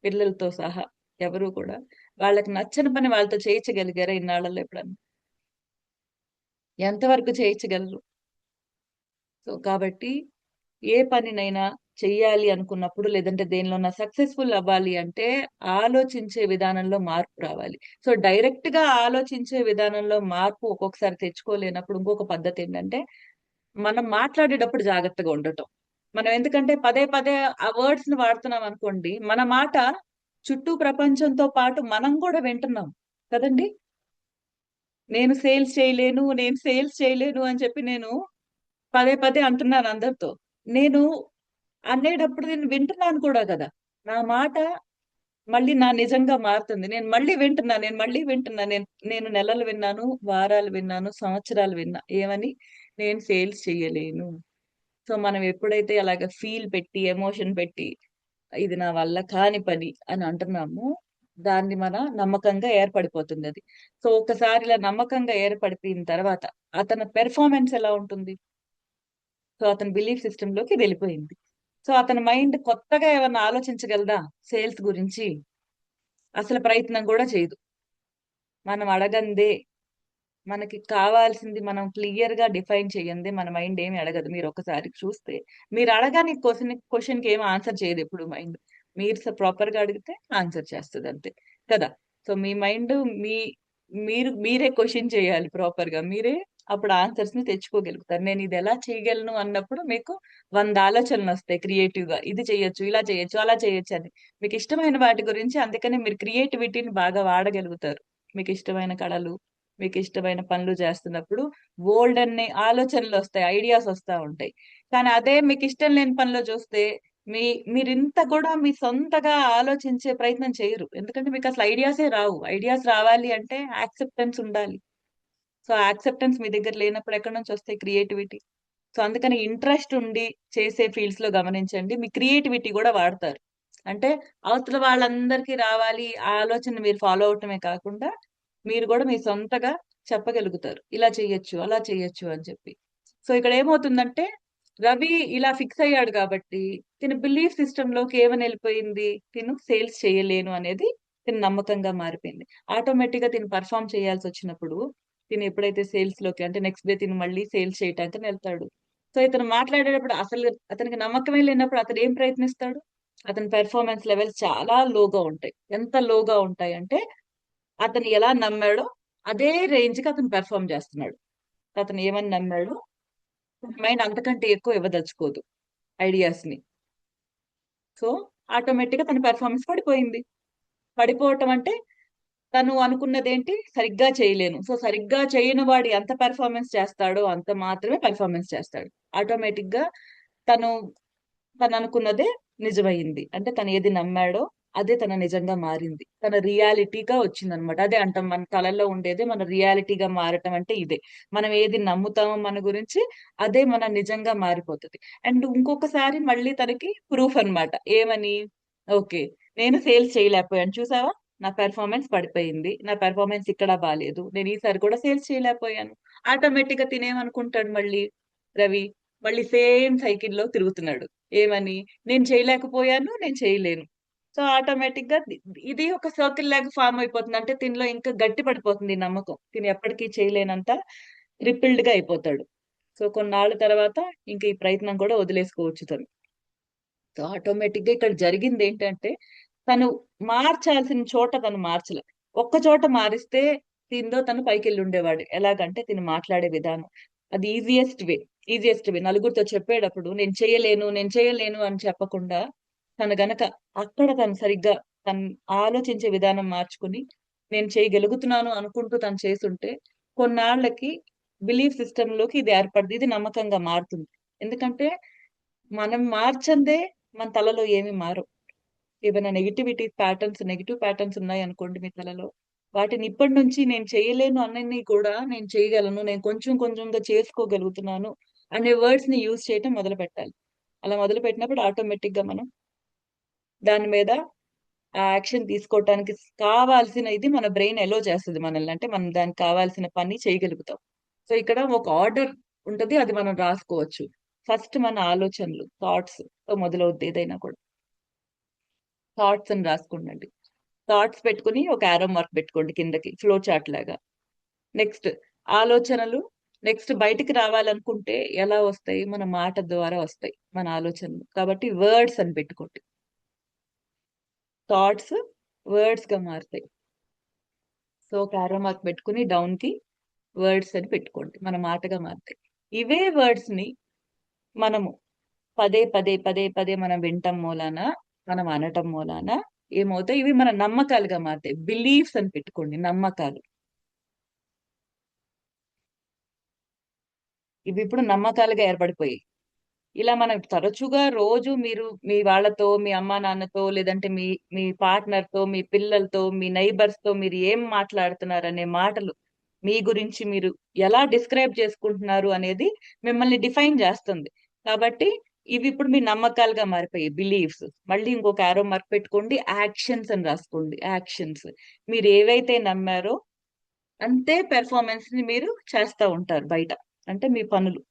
Speaker 4: పిల్లలతో సహా ఎవరు కూడా వాళ్ళకి నచ్చని పని వాళ్ళతో చేయించగలిగారా ఇన్నాళ్ళలో ఎప్పుడన్నా? ఎంతవరకు చేయించగలరు? సో కాబట్టి ఏ పనినైనా చెయ్యాలి అనుకున్నప్పుడు, లేదంటే దేనిలోనా సక్సెస్ఫుల్ అవ్వాలి అంటే ఆలోచించే విధానంలో మార్పు రావాలి. సో డైరెక్ట్ గా ఆలోచించే విధానంలో మార్పు ఒక్కొక్కసారి తెచ్చుకోలేనప్పుడు ఇంకొక పద్ధతి ఏంటంటే, మనం మాట్లాడేటప్పుడు జాగ్రత్తగా ఉండటం. మనం ఎందుకంటే పదే పదే ఆ వర్డ్స్ ని వాడుతున్నాం అనుకోండి, మన మాట చుట్టూ ప్రపంచంతో పాటు మనం కూడా వింటున్నాం కదండి. నేను సేల్స్ చేయలేను అని చెప్పి నేను పదే పదే అంటున్నాను అందరితో. నేను అనేటప్పుడు నేను వింటున్నాను కూడా కదా. నా మాట మళ్ళీ నా నిజంగా మారుతుంది. నేను మళ్ళీ వింటున్నా. నేను నెలలు విన్నాను, వారాలు విన్నాను, సంవత్సరాలు విన్నా. ఏమని? నేను సేల్స్ చెయ్యలేను. సో మనం ఎప్పుడైతే అలాగ ఫీల్ పెట్టి, ఎమోషన్ పెట్టి, ఇది నా వల్ల కాని పని అని అంటున్నామో, దాన్ని మన నమ్మకంగా ఏర్పడిపోతుంది అది. సో ఒకసారి ఇలా నమ్మకంగా ఏర్పడిపోయిన తర్వాత అతని పెర్ఫార్మెన్స్ ఎలా ఉంటుంది? సో అతని బిలీఫ్ సిస్టమ్ లోకి వెళ్ళిపోయింది. సో అతని మైండ్ కొత్తగా ఏమన్నా ఆలోచించగలదా సేల్స్ గురించి? అసలు ప్రయత్నం కూడా చేయదు. మనం అడగందే మనకి కావాల్సింది మనం క్లియర్ గా డిఫైన్ చేయండి, మన మైండ్ ఏమి అడగదు. మీరు ఒకసారి చూస్తే మీరు అడగాని క్వశ్చన్ కి ఏమి ఆన్సర్ చేయదు ఎప్పుడు మైండ్. మీరు ప్రాపర్ గా అడిగితే ఆన్సర్ చేస్తుంది అంతే కదా. సో మీ మైండ్ మీ మీరే క్వశ్చన్ చేయాలి ప్రాపర్ గా, మీరే అప్పుడు ఆన్సర్స్ ని తెచ్చుకోగలుగుతారు. నేను ఇది ఎలా చేయగలను అన్నప్పుడు మీకు 100 ఆలోచనలు వస్తాయి క్రియేటివ్ గా. ఇది చేయొచ్చు, ఇలా చేయొచ్చు, అలా చేయొచ్చు అని మీకు ఇష్టమైన వాటి గురించి. అందుకనే మీరు క్రియేటివిటీని బాగా వాడగలుగుతారు. మీకు ఇష్టమైన కళలు, మీకు ఇష్టమైన పనులు చేస్తున్నప్పుడు బోల్డ్ అన్ని ఆలోచనలు వస్తాయి, ఐడియాస్ వస్తా ఉంటాయి. కానీ అదే మీకు ఇష్టం లేని పనిలో చూస్తే మీరింత కూడా మీ సొంతగా ఆలోచించే ప్రయత్నం చేయరు. ఎందుకంటే మీకు అసలు ఐడియాసే రావు. ఐడియాస్ రావాలి అంటే యాక్సెప్టెన్స్ ఉండాలి. సో యాక్సెప్టెన్స్ మీ దగ్గర లేనప్పుడు ఎక్కడి నుంచి వస్తాయి క్రియేటివిటీ? సో అందుకని ఇంట్రెస్ట్ ఉండి చేసే ఫీల్డ్స్ లో గమనించండి, మీ క్రియేటివిటీ కూడా వాడతారు. అంటే అవతల వాళ్ళందరికీ రావాలి ఆ ఆలోచన మీరు ఫాలో అవటమే కాకుండా మీరు కూడా మీ సొంతగా చెప్పగలుగుతారు, ఇలా చెయ్యొచ్చు, అలా చెయ్యొచ్చు అని చెప్పి. సో ఇక్కడ ఏమవుతుందంటే రవి ఇలా ఫిక్స్ అయ్యాడు కాబట్టి తిన బిలీఫ్ సిస్టమ్ లోకి ఏమని వెళ్ళిపోయింది, తిను సేల్స్ చేయలేను అనేది తిన నమ్మకంగా మారిపోయింది. ఆటోమేటిక్ గా తిను పర్ఫామ్ చేయాల్సి వచ్చినప్పుడు తిను ఎప్పుడైతే సేల్స్ లోకి అంటే నెక్స్ట్ డే తిను మళ్ళీ సేల్స్ చేయటానికి వెళ్తాడు. సో ఇతను మాట్లాడేటప్పుడు అసలు అతనికి నమ్మకమే లేనప్పుడు అతను ఏం ప్రయత్నిస్తాడు? అతని పెర్ఫార్మెన్స్ లెవెల్స్ చాలా లోగా ఉంటాయి. ఎంత లోగా ఉంటాయి అంటే అతను ఎలా నమ్మాడో అదే రేంజ్ కి అతను పెర్ఫామ్ చేస్తున్నాడు. అతను ఏమని నమ్మాడో మైండ్ అంతకంటే ఎక్కువ ఇవ్వదలుచుకోదు ఐడియాస్ ని. సో ఆటోమేటిక్ గా తన పెర్ఫార్మెన్స్ పడిపోయింది. పడిపోవటం అంటే తను అనుకున్నదేంటి, సరిగ్గా చేయలేను. సో సరిగ్గా చేయని వాడు ఎంత పెర్ఫార్మెన్స్ చేస్తాడో అంత మాత్రమే పెర్ఫార్మెన్స్ చేస్తాడు. ఆటోమేటిక్ గా తను తను అనుకున్నదే నిజమైంది. అంటే తను ఏది నమ్మాడో అదే తన నిజంగా మారింది, తన రియాలిటీగా వచ్చింది అనమాట. అదే అంటాం మన తలలో ఉండేదే మన రియాలిటీగా మారటం అంటే ఇదే. మనం ఏది నమ్ముతామో మన గురించి అదే మన నిజంగా మారిపోతుంది. అండ్ ఇంకొకసారి మళ్ళీ తనకి ప్రూఫ్ అన్నమాట. ఏమని? ఓకే, నేను సేల్స్ చేయలేకపోయాను చూసావా, నా పెర్ఫార్మెన్స్ పడిపోయింది, నా పెర్ఫార్మెన్స్ ఇక్కడ బాగాలేదు, నేను ఈసారి కూడా సేల్స్ చేయలేకపోయాను. ఆటోమేటిక్ గా తినేమనుకుంటాడు మళ్ళీ రవి, మళ్ళీ సేమ్ సైకిల్లో తిరుగుతున్నాడు. ఏమని? నేను చేయలేకపోయాను, నేను చేయలేను. సో ఆటోమేటిక్ గా ఇది ఒక సర్కిల్ లాగా ఫామ్ అయిపోతుంది. అంటే దీనిలో ఇంకా గట్టి పడిపోతుంది ఈ నమ్మకం. తిని ఎప్పటికీ చేయలేనంత రిపిల్డ్ గా అయిపోతాడు. సో కొన్నాళ్ళ తర్వాత ఇంకా ఈ ప్రయత్నం కూడా వదిలేసుకోవచ్చు తను. సో ఆటోమేటిక్ గా ఇక్కడ జరిగింది ఏంటంటే తను మార్చాల్సిన చోట తను మార్చలే. ఒక్క చోట మారిస్తే దీంతో తను పైకి వెళ్ళి ఉండేవాడు. ఎలాగంటే తిను మాట్లాడే విధానం, అది ఈజియెస్ట్ వే నలుగురితో చెప్పేటప్పుడు నేను చేయలేను అని చెప్పకుండా తను గనక అక్కడ తను సరిగ్గా తను ఆలోచించే విధానం మార్చుకుని నేను చేయగలుగుతున్నాను అనుకుంటూ తను చేస్తుంటే కొన్నాళ్ళకి బిలీఫ్ సిస్టమ్ లోకి ఇది ఏర్పడుతుంది, ఇది నమ్మకంగా మారుతుంది. ఎందుకంటే మనం మార్చందే మన తలలో ఏమి మారు. ఏమైనా నెగిటివ్ ప్యాటర్న్స్ ఉన్నాయి అనుకోండి మీ తలలో, వాటిని ఇప్పటి నుంచి నేను చేయలేను అన్నీ కూడా నేను చేయగలను, నేను కొంచెం కొంచెంగా చేసుకోగలుగుతున్నాను అనే వర్డ్స్ ని యూజ్ చేయటం మొదలు పెట్టాలి. అలా మొదలు పెట్టినప్పుడు ఆటోమేటిక్ గా మనం దాని మీద ఆ యాక్షన్ తీసుకోవటానికి కావాల్సిన ఇది మన బ్రెయిన్ ఎలో చేస్తుంది మనల్ని. అంటే మనం దానికి కావాల్సిన పని చేయగలుగుతాం. సో ఇక్కడ ఒక ఆర్డర్ ఉంటది, అది మనం రాసుకోవచ్చు. ఫస్ట్ మన ఆలోచనలు, థాట్స్ తో మొదలవుద్ది ఏదైనా కూడా. థాట్స్ అని రాసుకోండి. థాట్స్ పెట్టుకుని ఒక ఆరో మార్క్ పెట్టుకోండి కిందకి, ఫ్లో చార్ట్ లాగా. నెక్స్ట్ ఆలోచనలు. నెక్స్ట్ బయటికి రావాలనుకుంటే ఎలా వస్తాయి? మన మాట ద్వారా వస్తాయి మన ఆలోచనలు. కాబట్టి వర్డ్స్ అని పెట్టుకోండి. థాట్స్ వర్డ్స్ గా మారుతాయి. సో ఒక ఆరో మార్క్ పెట్టుకుని డౌన్ కి వర్డ్స్ అని పెట్టుకోండి, మన మాటగా మారుతాయి. ఇవే వర్డ్స్ ని మనము పదే పదే పదే పదే మనం వింటం మూలాన, మనం అనటం మూలాన ఏమవుతాయి? ఇవి మన నమ్మకాలుగా మారుతాయి. బిలీఫ్స్ అని పెట్టుకోండి, నమ్మకాలు. ఇవి ఇప్పుడు నమ్మకాలుగా ఏర్పడిపోయాయి. ఇలా మనం తరచుగా రోజు మీరు మీ వాళ్ళతో, మీ అమ్మా నాన్నతో, లేదంటే మీ పార్ట్నర్ తో, మీ పిల్లలతో, మీ నైబర్స్ తో మీరు ఏం మాట్లాడుతున్నారు అనే మాటలు, మీ గురించి మీరు ఎలా డిస్క్రైబ్ చేసుకుంటున్నారు అనేది మిమ్మల్ని డిఫైన్ చేస్తుంది. కాబట్టి ఇవి ఇప్పుడు మీ నమ్మకాలుగా మారిపోయాయి, బిలీఫ్స్. మళ్ళీ ఇంకొక ఆరో మార్క్ పెట్టుకోండి, యాక్షన్స్ అని రాసుకోండి. యాక్షన్స్, మీరు ఏవైతే నమ్మారో అంతే పెర్ఫార్మెన్స్ ని మీరు చేస్తా ఉంటారు బయట. అంటే మీ పనులు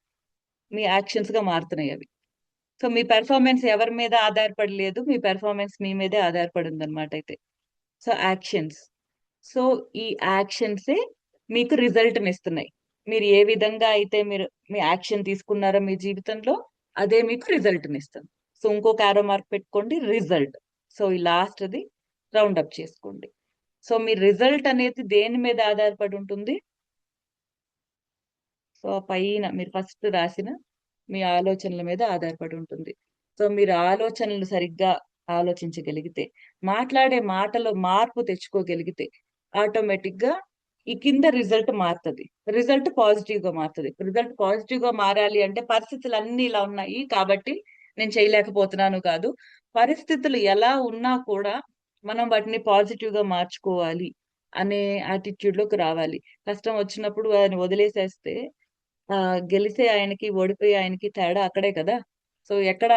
Speaker 4: మీ యాక్షన్స్ గా మారుతున్నాయి అవి. సో మీ పెర్ఫార్మెన్స్ ఎవరి మీద ఆధారపడలేదు, మీ పెర్ఫార్మెన్స్ మీ మీదే ఆధారపడింది అనమాట అయితే. So actions. సో ఈ యాక్షన్సే మీకు రిజల్ట్ని ఇస్తున్నాయి. మీరు ఏ విధంగా అయితే మీరు మీ యాక్షన్ తీసుకున్నారో మీ జీవితంలో అదే మీకు రిజల్ట్ని ఇస్తుంది. సో ఇంకొక ఆరో మార్క్ పెట్టుకోండి, రిజల్ట్. సో ఈ లాస్ట్ది రౌండ్ అప్ చేసుకోండి. సో మీ రిజల్ట్ అనేది దేని మీద ఆధారపడి ఉంటుంది? సో పైన మీరు ఫస్ట్ రాసిన మీ ఆలోచనల మీద ఆధారపడి ఉంటుంది. సో మీరు ఆలోచనలు సరిగ్గా ఆలోచించగలిగితే, మాట్లాడే మాటలో మార్పు తెచ్చుకోగలిగితే ఆటోమేటిక్ గా ఈ కింద రిజల్ట్ మారుతుంది. రిజల్ట్ పాజిటివ్ గా మారుతుంది. రిజల్ట్ పాజిటివ్ గా మారాలి అంటే పరిస్థితులు అన్ని ఇలా ఉన్నాయి కాబట్టి నేను చేయలేకపోతున్నాను కాదు. పరిస్థితులు ఎలా ఉన్నా కూడా మనం వాటిని పాజిటివ్ గా మార్చుకోవాలి అనే యాటిట్యూడ్ లోకి రావాలి. కష్టం వచ్చినప్పుడు ఆయన వదిలేసేస్తే గెలిసే ఆయనకి ఓడిపోయే ఆయనకి తేడా అక్కడే కదా. సో ఎక్కడ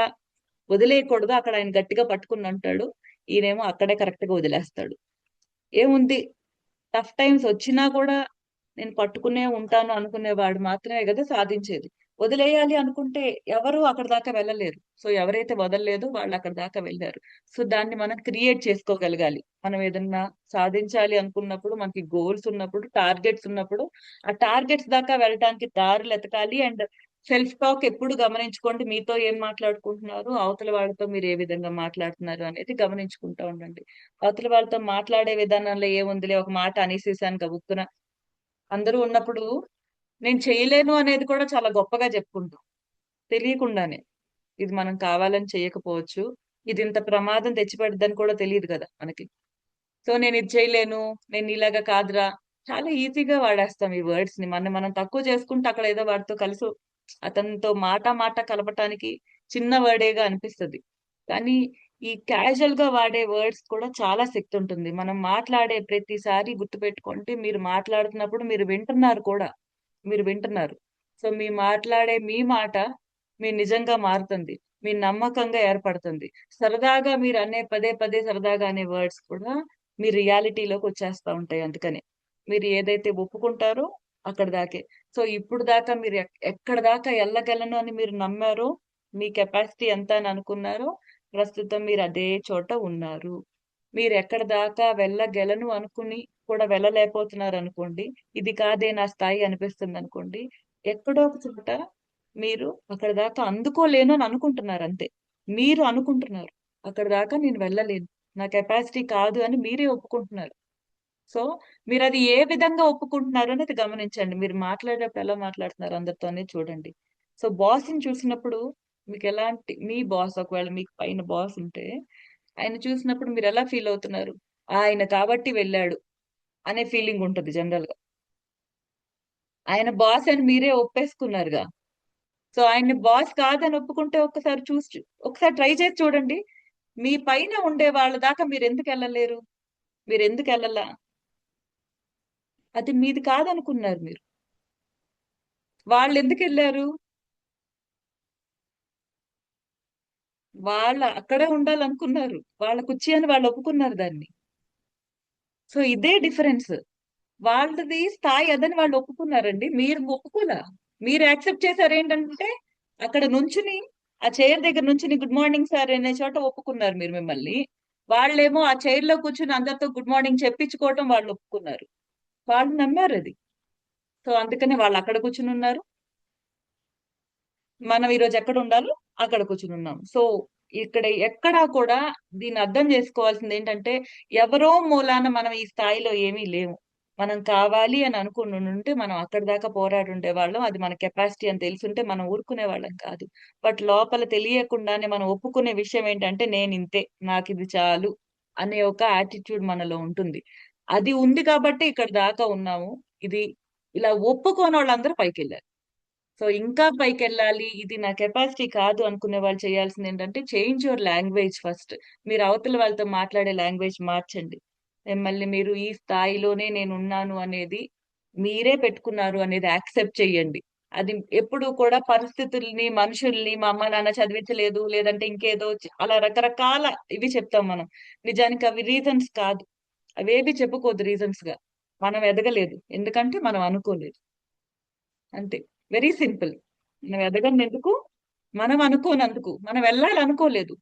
Speaker 4: వదిలేయకూడదు అక్కడ ఆయన గట్టిగా పట్టుకుని అంటాడు, ఈయనేమో అక్కడే కరెక్ట్ గా వదిలేస్తాడు. ఏముంది, టఫ్ టైమ్స్ వచ్చినా కూడా నేను పట్టుకునే ఉంటాను అనుకునేవాడు మాత్రమే కదా సాధించేది. వదిలేయాలి అనుకుంటే ఎవరు అక్కడ దాకా వెళ్ళలేరు. సో ఎవరైతే వదలలేదో వాళ్ళు అక్కడ దాకా వెళ్ళారు. సో దాన్ని మనం క్రియేట్ చేసుకోగలగాలి. మనం ఏదన్నా సాధించాలి అనుకున్నప్పుడు, మనకి గోల్స్ ఉన్నప్పుడు, టార్గెట్స్ ఉన్నప్పుడు ఆ టార్గెట్స్ దాకా వెళ్ళడానికి దారులు ఎతకాలి. అండ్ సెల్ఫ్ టాక్ ఎప్పుడు గమనించుకోండి. మీతో ఏం మాట్లాడుకుంటున్నారు, అవతల వాళ్ళతో మీరు ఏ విధంగా మాట్లాడుతున్నారు అనేది గమనించుకుంటూ ఉండండి. అవతల వాళ్ళతో మాట్లాడే విధానంలో ఏముందిలే, ఒక మాట అనేసేసాను గబుక్కున అందరూ ఉన్నప్పుడు నేను చేయలేను అనేది కూడా చాలా గొప్పగా చెప్పుకుంటాం తెలియకుండానే. ఇది మనం కావాలని చేయకపోవచ్చు, ఇది ఇంత ప్రమాదం తెచ్చిపెడదని కూడా తెలియదు కదా మనకి. సో నేను ఇది చేయలేను, నేను ఇలాగా కాదురా, చాలా ఈజీగా వాడేస్తాం ఈ వర్డ్స్ ని. మనం తక్కువ చేసుకుంటే అక్కడ ఏదో వాడితో కలిసి అతనితో మాట కలపటానికి చిన్న వర్డేగా అనిపిస్తుంది. కానీ ఈ క్యాజువల్ గా వాడే వర్డ్స్ కూడా చాలా శక్తి ఉంటుంది. మనం మాట్లాడే ప్రతిసారి గుర్తుపెట్టుకుంటే మీరు మాట్లాడుతున్నప్పుడు మీరు వింటున్నారు కూడా, మీరు వింటున్నారు. సో మీ మాట్లాడే మీ మాట మీరు నిజంగా మారుతుంది, మీ నమ్మకంగా ఏర్పడుతుంది. సరదాగా మీరు అనే పదే సరదాగా అనే వర్డ్స్ కూడా మీ రియాలిటీలోకి వచ్చేస్తా ఉంటాయి. అందుకని మీరు ఏదైతే ఒప్పుకుంటారో అక్కడ దాకే. సో ఇప్పుడు దాకా మీరు ఎక్కడ దాకా వెళ్ళగలను అని మీరు నమ్మారో, మీ కెపాసిటీ ఎంత అని అనుకున్నారో, ప్రస్తుతం మీరు అదే చోట ఉన్నారు. మీరు ఎక్కడ దాకా వెళ్ళగలను అనుకుని కూడా వెళ్ళలేకపోతున్నారు అనుకోండి, ఇది కాదే నా స్థాయి అనిపిస్తుంది అనుకోండి, ఎక్కడో ఒక చోట మీరు అక్కడ దాకా అందుకోలేను అని అనుకుంటున్నారు అంతే. మీరు అనుకుంటున్నారు అక్కడ దాకా నేను వెళ్ళలేను, నా కెపాసిటీ కాదు అని మీరే ఒప్పుకుంటున్నారు. సో మీరు అది ఏ విధంగా ఒప్పుకుంటున్నారు అనేది గమనించండి. మీరు మాట్లాడేటప్పుడు ఎలా మాట్లాడుతున్నారు అందరితో అనేది చూడండి. సో బాస్ ని చూసినప్పుడు మీకు ఎలాంటి, మీ బాస్ ఒకవేళ మీకు పైన బాస్ ఉంటే ఆయన చూసినప్పుడు మీరు ఎలా ఫీల్ అవుతున్నారు? ఆయన కాబట్టి వెళ్ళాడు అనే ఫీలింగ్ ఉంటుంది జనరల్ గా. ఆయన బాస్ అని మీరే ఒప్పేసుకున్నారుగా. సో ఆయన్ని బాస్ కాదని ఒప్పుకుంటే ఒకసారి ట్రై చేసి చూడండి. మీ పైన ఉండే వాళ్ళ దాకా మీరు ఎందుకు వెళ్ళలేరు? మీరు ఎందుకు వెళ్ళలా? అది మీది కాదనుకున్నారు మీరు. వాళ్ళు ఎందుకు వెళ్ళారు? వాళ్ళ అక్కడే ఉండాలనుకున్నారు, వాళ్ళ కుర్చీ అని వాళ్ళు ఒప్పుకున్నారు దాన్ని. సో ఇదే డిఫరెన్స్. వాళ్ళది స్థాయి అదని వాళ్ళు ఒప్పుకున్నారండి, మీరు ఒప్పుకోలా. మీరు యాక్సెప్ట్ చేశారు ఏంటంటే అక్కడ నుంచుని, ఆ చైర్ దగ్గర నుంచుని గుడ్ మార్నింగ్ సార్ అనే చోట ఒప్పుకున్నారు మీరు మిమ్మల్ని. వాళ్ళేమో ఆ చైర్ లో కూర్చుని అందరితో గుడ్ మార్నింగ్ చెప్పించుకోవటం వాళ్ళు ఒప్పుకున్నారు. వాళ్ళు నమ్మారు అది. సో అందుకనే వాళ్ళు అక్కడ కూర్చుని ఉన్నారు, మనం ఈరోజు ఎక్కడ ఉండాలో అక్కడ కూర్చుని ఉన్నాం. సో ఇక్కడ ఎక్కడా కూడా దీన్ని అర్థం చేసుకోవాల్సింది ఏంటంటే, ఎవరో మూలాన మనం ఈ స్థాయిలో ఏమీ లేవు. మనం కావాలి అని అనుకుని ఉంటే మనం అక్కడి దాకా పోరాడి ఉండేవాళ్ళం. అది మన కెపాసిటీ అని తెలుసుంటే మనం ఊరుకునే వాళ్ళం కాదు. బట్ లోపల తెలియకుండానే మనం ఒప్పుకునే విషయం ఏంటంటే, నేను ఇంతే, నాకు ఇది చాలు అనే ఒక యాటిట్యూడ్ మనలో ఉంటుంది. అది ఉంది కాబట్టి ఇక్కడ దాకా ఉన్నాము. ఇది ఇలా ఒప్పుకోని వాళ్ళందరూ పైకి వెళ్ళారు. సో ఇంకా పైకి వెళ్ళాలి, ఇది నా కెపాసిటీ కాదు అనుకునే వాళ్ళు చేయాల్సింది ఏంటంటే, చేంజ్ యువర్ లాంగ్వేజ్ ఫస్ట్. మీరు అవతల వాళ్ళతో మాట్లాడే లాంగ్వేజ్ మార్చండి. మిమ్మల్ని మీరు ఈ స్థాయిలోనే నేను ఉన్నాను అనేది మీరే పెట్టుకున్నారు అనేది యాక్సెప్ట్ చెయ్యండి. అది ఎప్పుడు కూడా పరిస్థితుల్ని, మనుషుల్ని, మా అమ్మ నాన్న చదివించలేదు లేదంటే ఇంకేదో అలా రకరకాల ఇవి చెప్తాం మనం. నిజానికి అవి రీజన్స్ కాదు. అవేవి చెప్పుకోవద్దు రీజన్స్ గా. మనం ఎదగలేదు ఎందుకంటే మనం అనుకోలేదు, అంతే. Very simple. మనం ఎదగనందుకు, మనం అనుకోనందుకు, మనం వెళ్ళాలి అనుకోలేదు.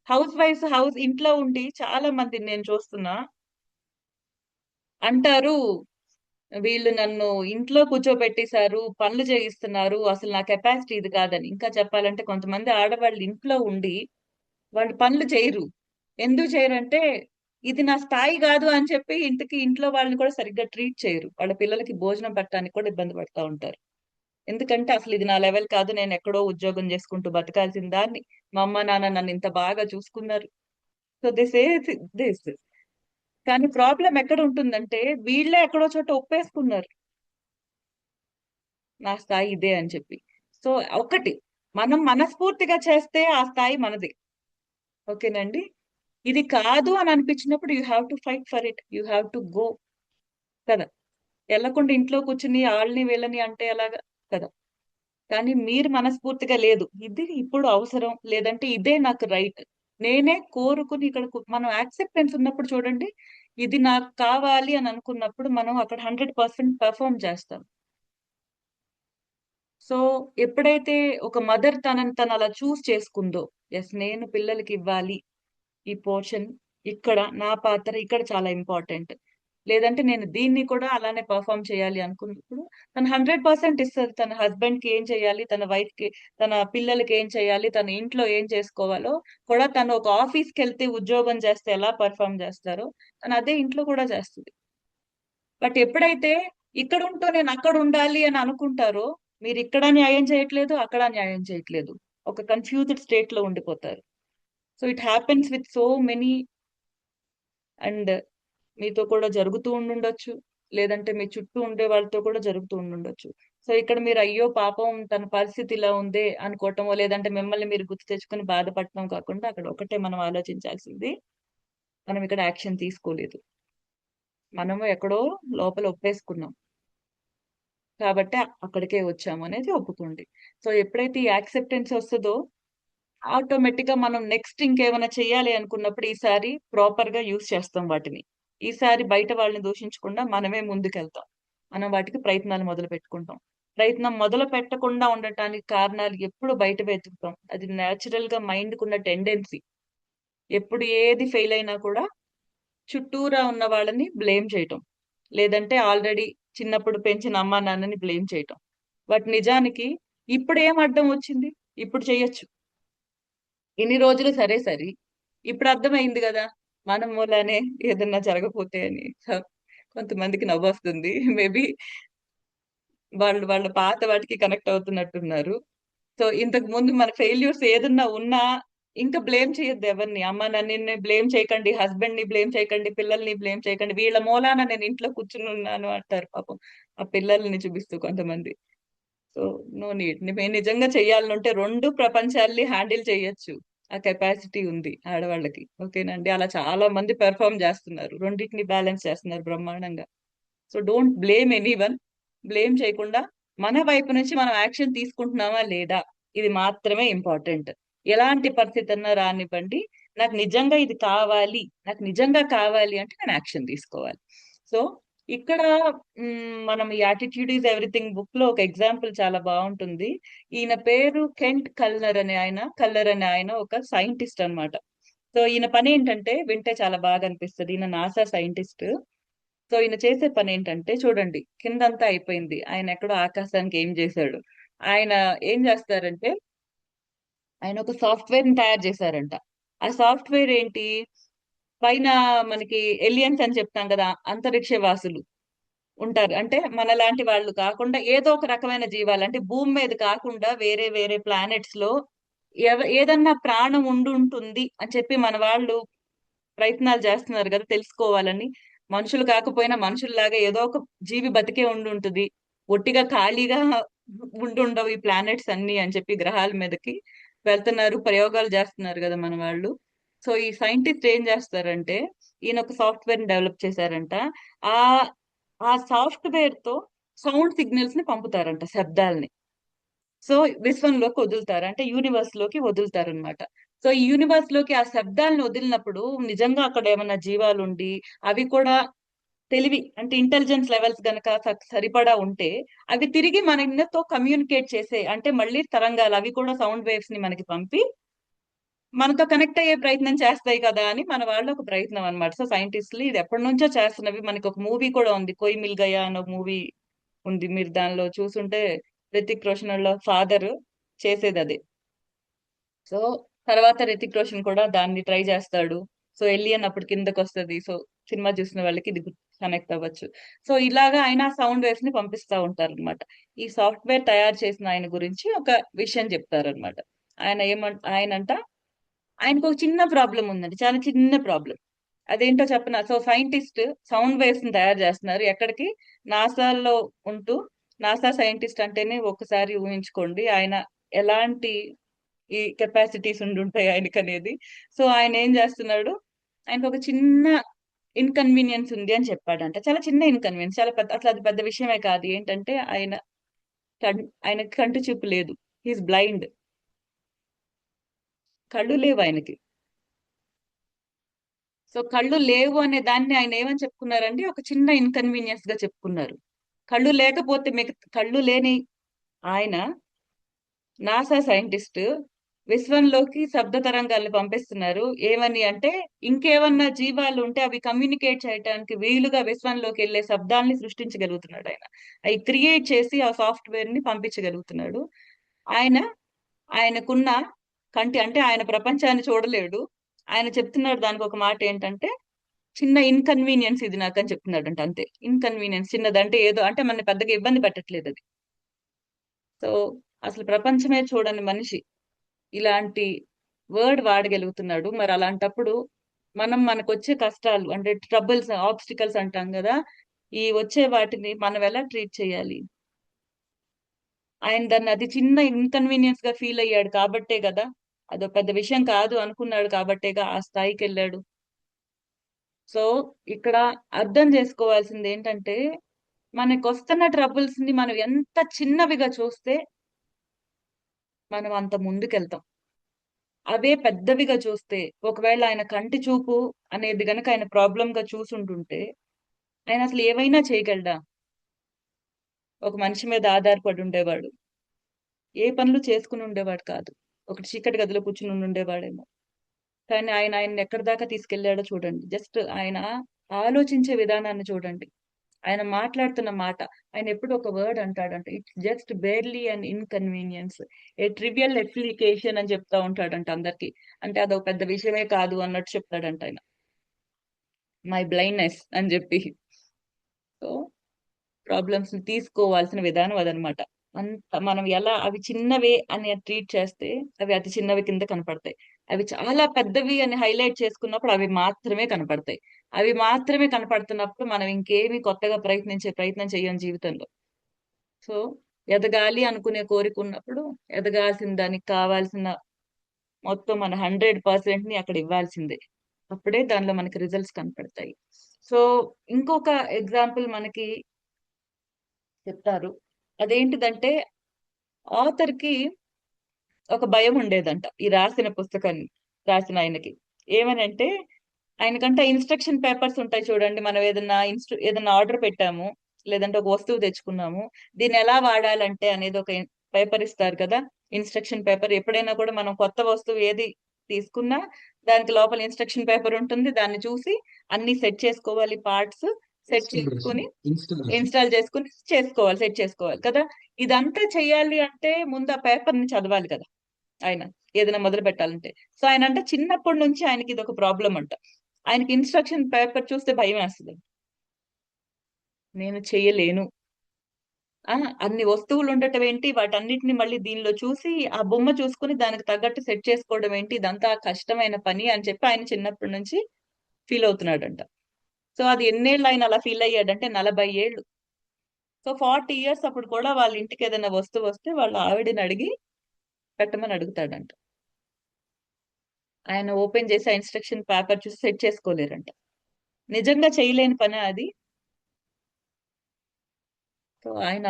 Speaker 4: హౌస్ వైఫ్స్ ఇంట్లో ఉండి చాలా మంది నేను చూస్తున్నా అంటారు, వీళ్ళు నన్ను ఇంట్లో కూర్చోబెట్టేశారు, పనులు చేయిస్తున్నారు, అసలు నా కెపాసిటీ ఇది కాదని. ఇంకా చెప్పాలంటే కొంతమంది ఆడవాళ్ళు ఇంట్లో ఉండి వాళ్ళు పనులు చేయరు. ఎందుకు చేయరంటే ఇది నా స్థాయి కాదు అని చెప్పి ఇంట్లో వాళ్ళని కూడా సరిగ్గా ట్రీట్ చేయరు. వాళ్ళ పిల్లలకి భోజనం పెట్టడానికి కూడా ఇబ్బంది పడతా ఉంటారు. ఎందుకంటే అసలు ఇది నా లెవెల్ కాదు, నేను ఎక్కడో ఉద్యోగం చేసుకుంటూ బతకాల్సిన దాన్ని, మా అమ్మ నాన్న నన్ను ఇంత బాగా చూసుకున్నారు. సో దిస్ కానీ ప్రాబ్లం ఎక్కడ ఉంటుందంటే వీళ్ళే ఎక్కడో చోట ఒప్పేసుకున్నారు నా స్థాయి ఇదే అని చెప్పి. సో ఒకటి, మనం మనస్ఫూర్తిగా చేస్తే ఆ స్థాయి మనది. ఓకేనండి. ఇది కాదు అని అనిపించినప్పుడు you have to fight for it, you have to go కదా. వెళ్ళకుండా ఇంట్లో కూర్చుని వాళ్ళని వీళ్ళని అంటే ఎలాగా కదా. కానీ మీరు మనస్ఫూర్తిగా లేదు ఇది ఇప్పుడు అవసరం, లేదంటే ఇదే నాకు రైట్, నేనే కోరుకుని ఇక్కడ మనం యాక్సెప్టెన్స్ ఉన్నప్పుడు చూడండి, ఇది నాకు కావాలి అని అనుకున్నప్పుడు మనం అక్కడ 100% పెర్ఫార్మ్ చేస్తాం. సో ఎప్పుడైతే ఒక మదర్ తను అలా చూస్ చేసుకుందో, ఎస్ నేను పిల్లలకి ఇవ్వాలి ఈ పోర్షన్, ఇక్కడ నా పాత్ర ఇక్కడ చాలా ఇంపార్టెంట్, లేదంటే నేను దీన్ని కూడా అలానే పర్ఫామ్ చేయాలి అనుకున్నప్పుడు తను 100% ఇస్తుంది. తన హస్బెండ్ కి ఏం చేయాలి, తన వైఫ్ కి, తన పిల్లలకి ఏం చేయాలి, తన ఇంట్లో ఏం చేసుకోవాలో కూడా, తను ఒక ఆఫీస్కి వెళ్తే ఉద్యోగం చేస్తే ఎలా పర్ఫామ్ చేస్తారో తను అదే ఇంట్లో కూడా చేస్తుంది. బట్ ఎప్పుడైతే ఇక్కడ ఉంటూ నేను అక్కడ ఉండాలి అని అనుకుంటారో, మీరు ఇక్కడ న్యాయం చేయట్లేదు, అక్కడ న్యాయం చేయట్లేదు, ఒక కన్ఫ్యూజ్డ్ స్టేట్ లో ఉండిపోతారు. So it happens with so many, and మీతో కూడా జరుగుతూ ఉండుండొచ్చు, లేదంటే మీ చుట్టూ ఉండే వాళ్ళతో కూడా జరుగుతూ ఉండుండొచ్చు. సో ఇక్కడ మీరు అయ్యో పాపం తన పరిస్థితి ఇలా ఉందే అనుకోవటమో, లేదంటే మిమ్మల్ని మీరు గుర్తు తెచ్చుకొని బాధపడటం కాకుండా, అక్కడ ఒకటే మనం ఆలోచించాల్సింది, మనం ఇక్కడ యాక్షన్ తీసుకోలేదు, మనము ఎక్కడో లోపల ఒప్పేసుకున్నాం కాబట్టి అక్కడికే వచ్చాము అనేది ఒప్పుకోండి. సో ఎప్పుడైతే ఈ యాక్సెప్టెన్స్ వస్తుందో ఆటోమేటిక్ గా మనం నెక్స్ట్ ఇంకేమైనా చేయాలి అనుకున్నప్పుడు ఈసారి ప్రాపర్ గా యూజ్ చేస్తాం వాటిని. ఈసారి బయట వాళ్ళని దూషించకుండా మనమే ముందుకెళ్తాం, మనం వాటికి ప్రయత్నాలు మొదలు పెట్టుకుంటాం. ప్రయత్నం మొదలు పెట్టకుండా ఉండటానికి కారణాలు ఎప్పుడు బయట వెతుకుతాం. అది న్యాచురల్ గా మైండ్ కున్న టెండెన్సీ. ఎప్పుడు ఏది ఫెయిల్ అయినా కూడా చుట్టూరా ఉన్న వాళ్ళని బ్లేమ్ చేయటం, లేదంటే ఆల్రెడీ చిన్నప్పుడు పెంచిన అమ్మా నాన్నని బ్లేమ్ చేయటం. బట్ నిజానికి ఇప్పుడు ఏం అడ్డం వచ్చింది, ఇప్పుడు చేయొచ్చు. ఇన్ని రోజులు సరే సరి, ఇప్పుడు అర్థమైంది కదా మన మూలానే ఏదన్నా జరగపోతే అని. కొంతమందికి నవ్వు వస్తుంది, మేబీ వాళ్ళ పాత వాటికి కనెక్ట్ అవుతున్నట్టున్నారు. సో ఇంతకు ముందు మన ఫెయిల్యూర్స్ ఏదన్నా ఉన్నా ఇంకా బ్లేమ్ చేయొద్దు ఎవరిని. అమ్మ నన్ను బ్లేమ్ చేయకండి, హస్బెండ్ ని బ్లేమ్ చేయకండి, పిల్లల్ని బ్లేమ్ చేయకండి, వీళ్ళ మూలాన నేను ఇంట్లో కూర్చుని ఉన్నాను అంటారు పాపం ఆ పిల్లల్ని చూపిస్తూ కొంతమంది. So no need. మేము నిజంగా చెయ్యాలంటే రెండు ప్రపంచాల్ని హ్యాండిల్ చేయొచ్చు, ఆ కెపాసిటీ ఉంది ఆడవాళ్ళకి. ఓకేనండి. అలా చాలా మంది పెర్ఫార్మ్ చేస్తున్నారు, రెండింటిని బ్యాలెన్స్ చేస్తున్నారు బ్రహ్మాండంగా. So don't blame anyone. Blame చేయకుండా మన వైపు నుంచి మనం యాక్షన్ తీసుకుంటున్నామా లేదా, ఇది మాత్రమే ఇంపార్టెంట్. ఎలాంటి పరిస్థితి అన్నా రానివ్వండి, నాకు నిజంగా ఇది కావాలి, నాకు నిజంగా కావాలి అంటే నేను యాక్షన్ తీసుకోవాలి. సో ఇక్కడ మనం ఈ యాటిట్యూడ్ ఈజ్ ఎవ్రీథింగ్ బుక్ లో ఒక ఎగ్జాంపుల్ చాలా బాగుంటుంది. ఈయన పేరు కెంట్ కల్లర్ అనే ఆయన ఒక సైంటిస్ట్ అన్నమాట. సో ఈయన పని ఏంటంటే వింటే చాలా బాగా అనిపిస్తుంది. ఈయన నాసా సైంటిస్ట్. సో ఈయన చేసే పని ఏంటంటే చూడండి, కిందంతా అయిపోయింది, ఆయన ఎక్కడో ఆకాశానికి ఏం చేశాడు. ఆయన ఏం చేస్తారంటే ఆయన ఒక సాఫ్ట్వేర్ ని తయారు చేశారంట. ఆ సాఫ్ట్వేర్ ఏంటి, పైన మనకి ఎలియన్స్ అని చెప్తాం కదా, అంతరిక్ష వాసులు ఉంటారు. అంటే మన లాంటి వాళ్ళు కాకుండా ఏదో ఒక రకమైన జీవాలు, అంటే భూమి మీద కాకుండా వేరే వేరే ప్లానెట్స్ లో ఏదన్నా ప్రాణం ఉంటుంది అని చెప్పి మన వాళ్ళు ప్రయత్నాలు చేస్తున్నారు కదా తెలుసుకోవాలని. మనుషులు కాకపోయినా మనుషుల్లాగా ఏదో ఒక జీవి బతికే ఉంటుంది, ఒట్టిగా ఖాళీగా ఉండవు ఈ ప్లానెట్స్ అన్ని అని చెప్పి గ్రహాల మీదకి వెళ్తున్నారు, ప్రయోగాలు చేస్తున్నారు కదా మన వాళ్ళు. సో ఈ సైంటిస్ట్ ఏం చేస్తారంటే ఈయన ఒక సాఫ్ట్వేర్ ని డెవలప్ చేశారంట. ఆ ఆ సాఫ్ట్వేర్ తో సౌండ్ సిగ్నల్స్ ని పంపుతారంట, శబ్దాలని. సో విశ్వంలోకి వదులుతారు, అంటే యూనివర్స్ లోకి వదులుతారు అనమాట. సో ఈ యూనివర్స్ లోకి ఆ శబ్దాలను వదిలినప్పుడు నిజంగా అక్కడ ఏమన్నా జీవాలు ఉండి అవి కూడా తెలివి అంటే ఇంటెలిజెన్స్ లెవెల్స్ గనక సరిపడా ఉంటే అవి తిరిగి మనతో కమ్యూనికేట్ చేసే, అంటే మళ్ళీ తరంగాలు అవి కూడా సౌండ్ వేవ్స్ ని మనకి పంపి మనతో కనెక్ట్ అయ్యే ప్రయత్నం చేస్తాయి కదా అని మన వాళ్ళ ఒక ప్రయత్నం అన్నమాట. సో సైంటిస్టులు ఇది ఎప్పటి నుంచో చేస్తున్నవి. మనకి ఒక మూవీ కూడా ఉంది, కోయి మిల్ గయా అనే మూవీ ఉంది, మీరు దానిలో చూసుంటే రితిక్ రోషన్ వాళ్ళ ఫాదర్ చేసేది అదే. సో తర్వాత రితిక్ రోషన్ కూడా దాన్ని ట్రై చేస్తాడు. సో ఎలియన్ అప్పుడు కిందకి వస్తుంది. సో సినిమా చూసిన వాళ్ళకి ఇది కనెక్ట్ అవ్వచ్చు. సో ఇలాగా ఆయన సౌండ్ వేవ్స్ ని పంపిస్తా ఉంటారు అనమాట. ఈ సాఫ్ట్వేర్ తయారు చేసిన ఆయన గురించి ఒక విషయం చెప్తారు అనమాట. ఆయనంట ఆయనకు ఒక చిన్న ప్రాబ్లం ఉందండి, చాలా చిన్న ప్రాబ్లం. అదేంటో చెప్పనా? సో సైంటిస్ట్ సౌండ్ వేవ్స్ ని తయారు చేస్తున్నారు. ఎక్కడికి? నాసాలో ఉంటూ. నాసా సైంటిస్ట్ అంటేనే ఒకసారి ఊహించుకోండి ఆయన ఎలాంటి ఈ కెపాసిటీస్ ఉండుంటాయి ఆయనకి అనేది. సో ఆయన ఏం చేస్తున్నాడు, ఆయనకు ఒక చిన్న ఇన్కన్వీనియన్స్ ఉంది అని చెప్పాడంట. చాలా చిన్న ఇన్కన్వీనియన్స్, చాలా పెద్ద, అసలు అది పెద్ద విషయమే కాదు. ఏంటంటే ఆయన కంటి చూపు లేదు, హీస్ బ్లైండ్, కళ్ళు లేవు ఆయనకి. సో కళ్ళు లేవు అనే దాన్ని ఆయన ఏమని చెప్పుకున్నారంటే ఒక చిన్న ఇన్కన్వీనియన్స్ గా చెప్పుకున్నారు. కళ్ళు లేకపోతే మీకు కళ్ళు లేని ఆయన నాసా సైంటిస్ట్ విశ్వంలోకి శబ్ద తరంగాల్ని పంపిస్తున్నారు. ఏమని అంటే ఇంకేమన్నా జీవాలు ఉంటే అవి కమ్యూనికేట్ చేయడానికి వీలుగా విశ్వంలోకి వెళ్లే శబ్దాల్ని సృష్టించగలుగుతున్నాడు ఆయన. అవి క్రియేట్ చేసి ఆ సాఫ్ట్వేర్ ని పంపించగలుగుతున్నాడు. ఆయన ఆయనకున్న కంటి, అంటే ఆయన ప్రపంచాన్ని చూడలేడు. ఆయన చెప్తున్నాడు దానికి ఒక మాట ఏంటంటే చిన్న ఇన్కన్వీనియన్స్ ఇది నాకు అని చెప్తున్నాడు అంట. అంతే, ఇన్కన్వీనియన్స్ చిన్నదంటే ఏదో, అంటే మన పెద్దగా ఇబ్బంది పెట్టట్లేదు అది. సో అసలు ప్రపంచమే చూడని మనిషి ఇలాంటి వర్డ్ వాడగలుగుతున్నాడు. మరి అలాంటప్పుడు మనకు వచ్చే కష్టాలు అంటే ట్రబుల్స్, ఆబ్స్టికల్స్ అంటాం కదా, ఈ వచ్చే వాటిని మనం ఎలా ట్రీట్ చేయాలి? ఆయన దాన్ని అది చిన్న ఇన్కన్వీనియన్స్ గా ఫీల్ అయ్యాడు కాబట్టే కదా, అదో పెద్ద విషయం కాదు అనుకున్నాడు కాబట్టేగా ఆ స్థాయికి వెళ్ళాడు. సో ఇక్కడ అర్థం చేసుకోవాల్సింది ఏంటంటే మనకు వస్తున్న ట్రబుల్స్ ని మనం ఎంత చిన్నవిగా చూస్తే మనం అంత ముందుకెళ్తాం. అవే పెద్దవిగా చూస్తే, ఒకవేళ ఆయన కంటి చూపు అనేది గనక ఆయన ప్రాబ్లం గా చూసుంటుంటే ఆయన అసలు ఏమైనా చేయగలడా? ఒక మనిషి మీద ఆధారపడి ఉండేవాడు, ఏ పనులు చేసుకుని ఉండేవాడు కాదు, ఒకటి చీకటి గదిలో కూర్చుని ఉండేవాడేమో. కానీ ఆయన ఎక్కడి దాకా తీసుకెళ్లాడో చూడండి. జస్ట్ ఆయన ఆలోచించే విధానాన్ని చూడండి, ఆయన మాట్లాడుతున్న మాట. ఆయన ఎప్పుడు ఒక వర్డ్ అంటాడంట, it's just barely and inconvenience, a trivial application అని చెప్తా ఉంటాడంట అందరికి. అంటే అదొక పెద్ద విషయమే కాదు అన్నట్టు చెప్తాడంట ఆయన, మై బ్లైండ్నెస్ అని చెప్పి. సో ప్రాబ్లమ్స్ ని తీసుకోవాల్సిన విధానం అదనమాట. అంత మనం ఎలా అవి చిన్నవే అని ట్రీట్ చేస్తే అవి అతి చిన్నవి కింద కనపడతాయి. అవి చాలా పెద్దవి అని హైలైట్ చేసుకున్నప్పుడు అవి మాత్రమే కనపడతాయి. అవి మాత్రమే కనపడుతున్నప్పుడు మనం ఇంకేమి కొత్తగా ప్రయత్నం చేయం జీవితంలో. సో ఎదగాలి అనుకునే కోరిక ఉన్నప్పుడు ఎదగాల్సిన దానికి కావాల్సిన మొత్తం మన 100% ని అక్కడ ఇవ్వాల్సిందే. అప్పుడే దానిలో మనకి రిజల్ట్స్ కనపడతాయి. సో ఇంకొక ఎగ్జాంపుల్ మనకి చెప్తారు. అదేంటిదంటే ఆథర్ కి ఒక భయం ఉండేదంట ఈ రాసిన పుస్తకాన్ని రాసిన ఆయనకి. ఏమనంటే ఆయనకంటే ఇన్స్ట్రక్షన్ పేపర్స్ ఉంటాయి చూడండి, మనం ఏదైనా ఆర్డర్ పెట్టాము, లేదంటే ఒక వస్తువు తెచ్చుకున్నాము, దీన్ని ఎలా వాడాలంటే అనేది ఒక పేపర్ ఇస్తారు కదా, ఇన్స్ట్రక్షన్ పేపర్. ఎప్పుడైనా కూడా మనం కొత్త వస్తువు ఏది తీసుకున్నా దానికి లోపల ఇన్స్ట్రక్షన్ పేపర్ ఉంటుంది, దాన్ని చూసి అన్ని సెట్ చేసుకోవాలి, పార్ట్స్ సెట్ చేసుకుని ఇన్స్టాల్ చేసుకుని సెట్ చేసుకోవాలి కదా. ఇదంతా చెయ్యాలి అంటే ముందు ఆ పేపర్ ని చదవాలి కదా ఆయన, ఏదైనా మొదలు పెట్టాలంటే. సో ఆయన అంటే చిన్నప్పటి నుంచి ఆయనకి ఇది ఒక ప్రాబ్లం అంట. ఆయనకి ఇన్స్ట్రక్షన్ పేపర్ చూస్తే భయం వేస్తుంది, నేను చెయ్యలేను. అన్ని వస్తువులు ఉండటం ఏంటి, వాటన్నిటిని మళ్ళీ దీనిలో చూసి ఆ బొమ్మ చూసుకుని దానికి తగ్గట్టు సెట్ చేసుకోవడం ఏంటి, ఇదంతా కష్టమైన పని అని చెప్పి ఆయన చిన్నప్పటి నుంచి ఫీల్ అవుతున్నాడంట. సో అది ఎన్నేళ్ళు ఆయన అలా ఫీల్ అయ్యాడంటే 40 ఏళ్ళు. సో 40 years అప్పుడు కూడా వాళ్ళ ఇంటికి ఏదైనా వస్తువు వస్తే వాళ్ళ ఆవిడని అడిగి పెట్టమని అడుగుతాడంట. ఆయన ఓపెన్ చేసి ఆ ఇన్స్ట్రక్షన్ పేపర్ చూసి సెట్ చేసుకోలేరంట. నిజంగా చేయలేని పని అది. సో ఆయన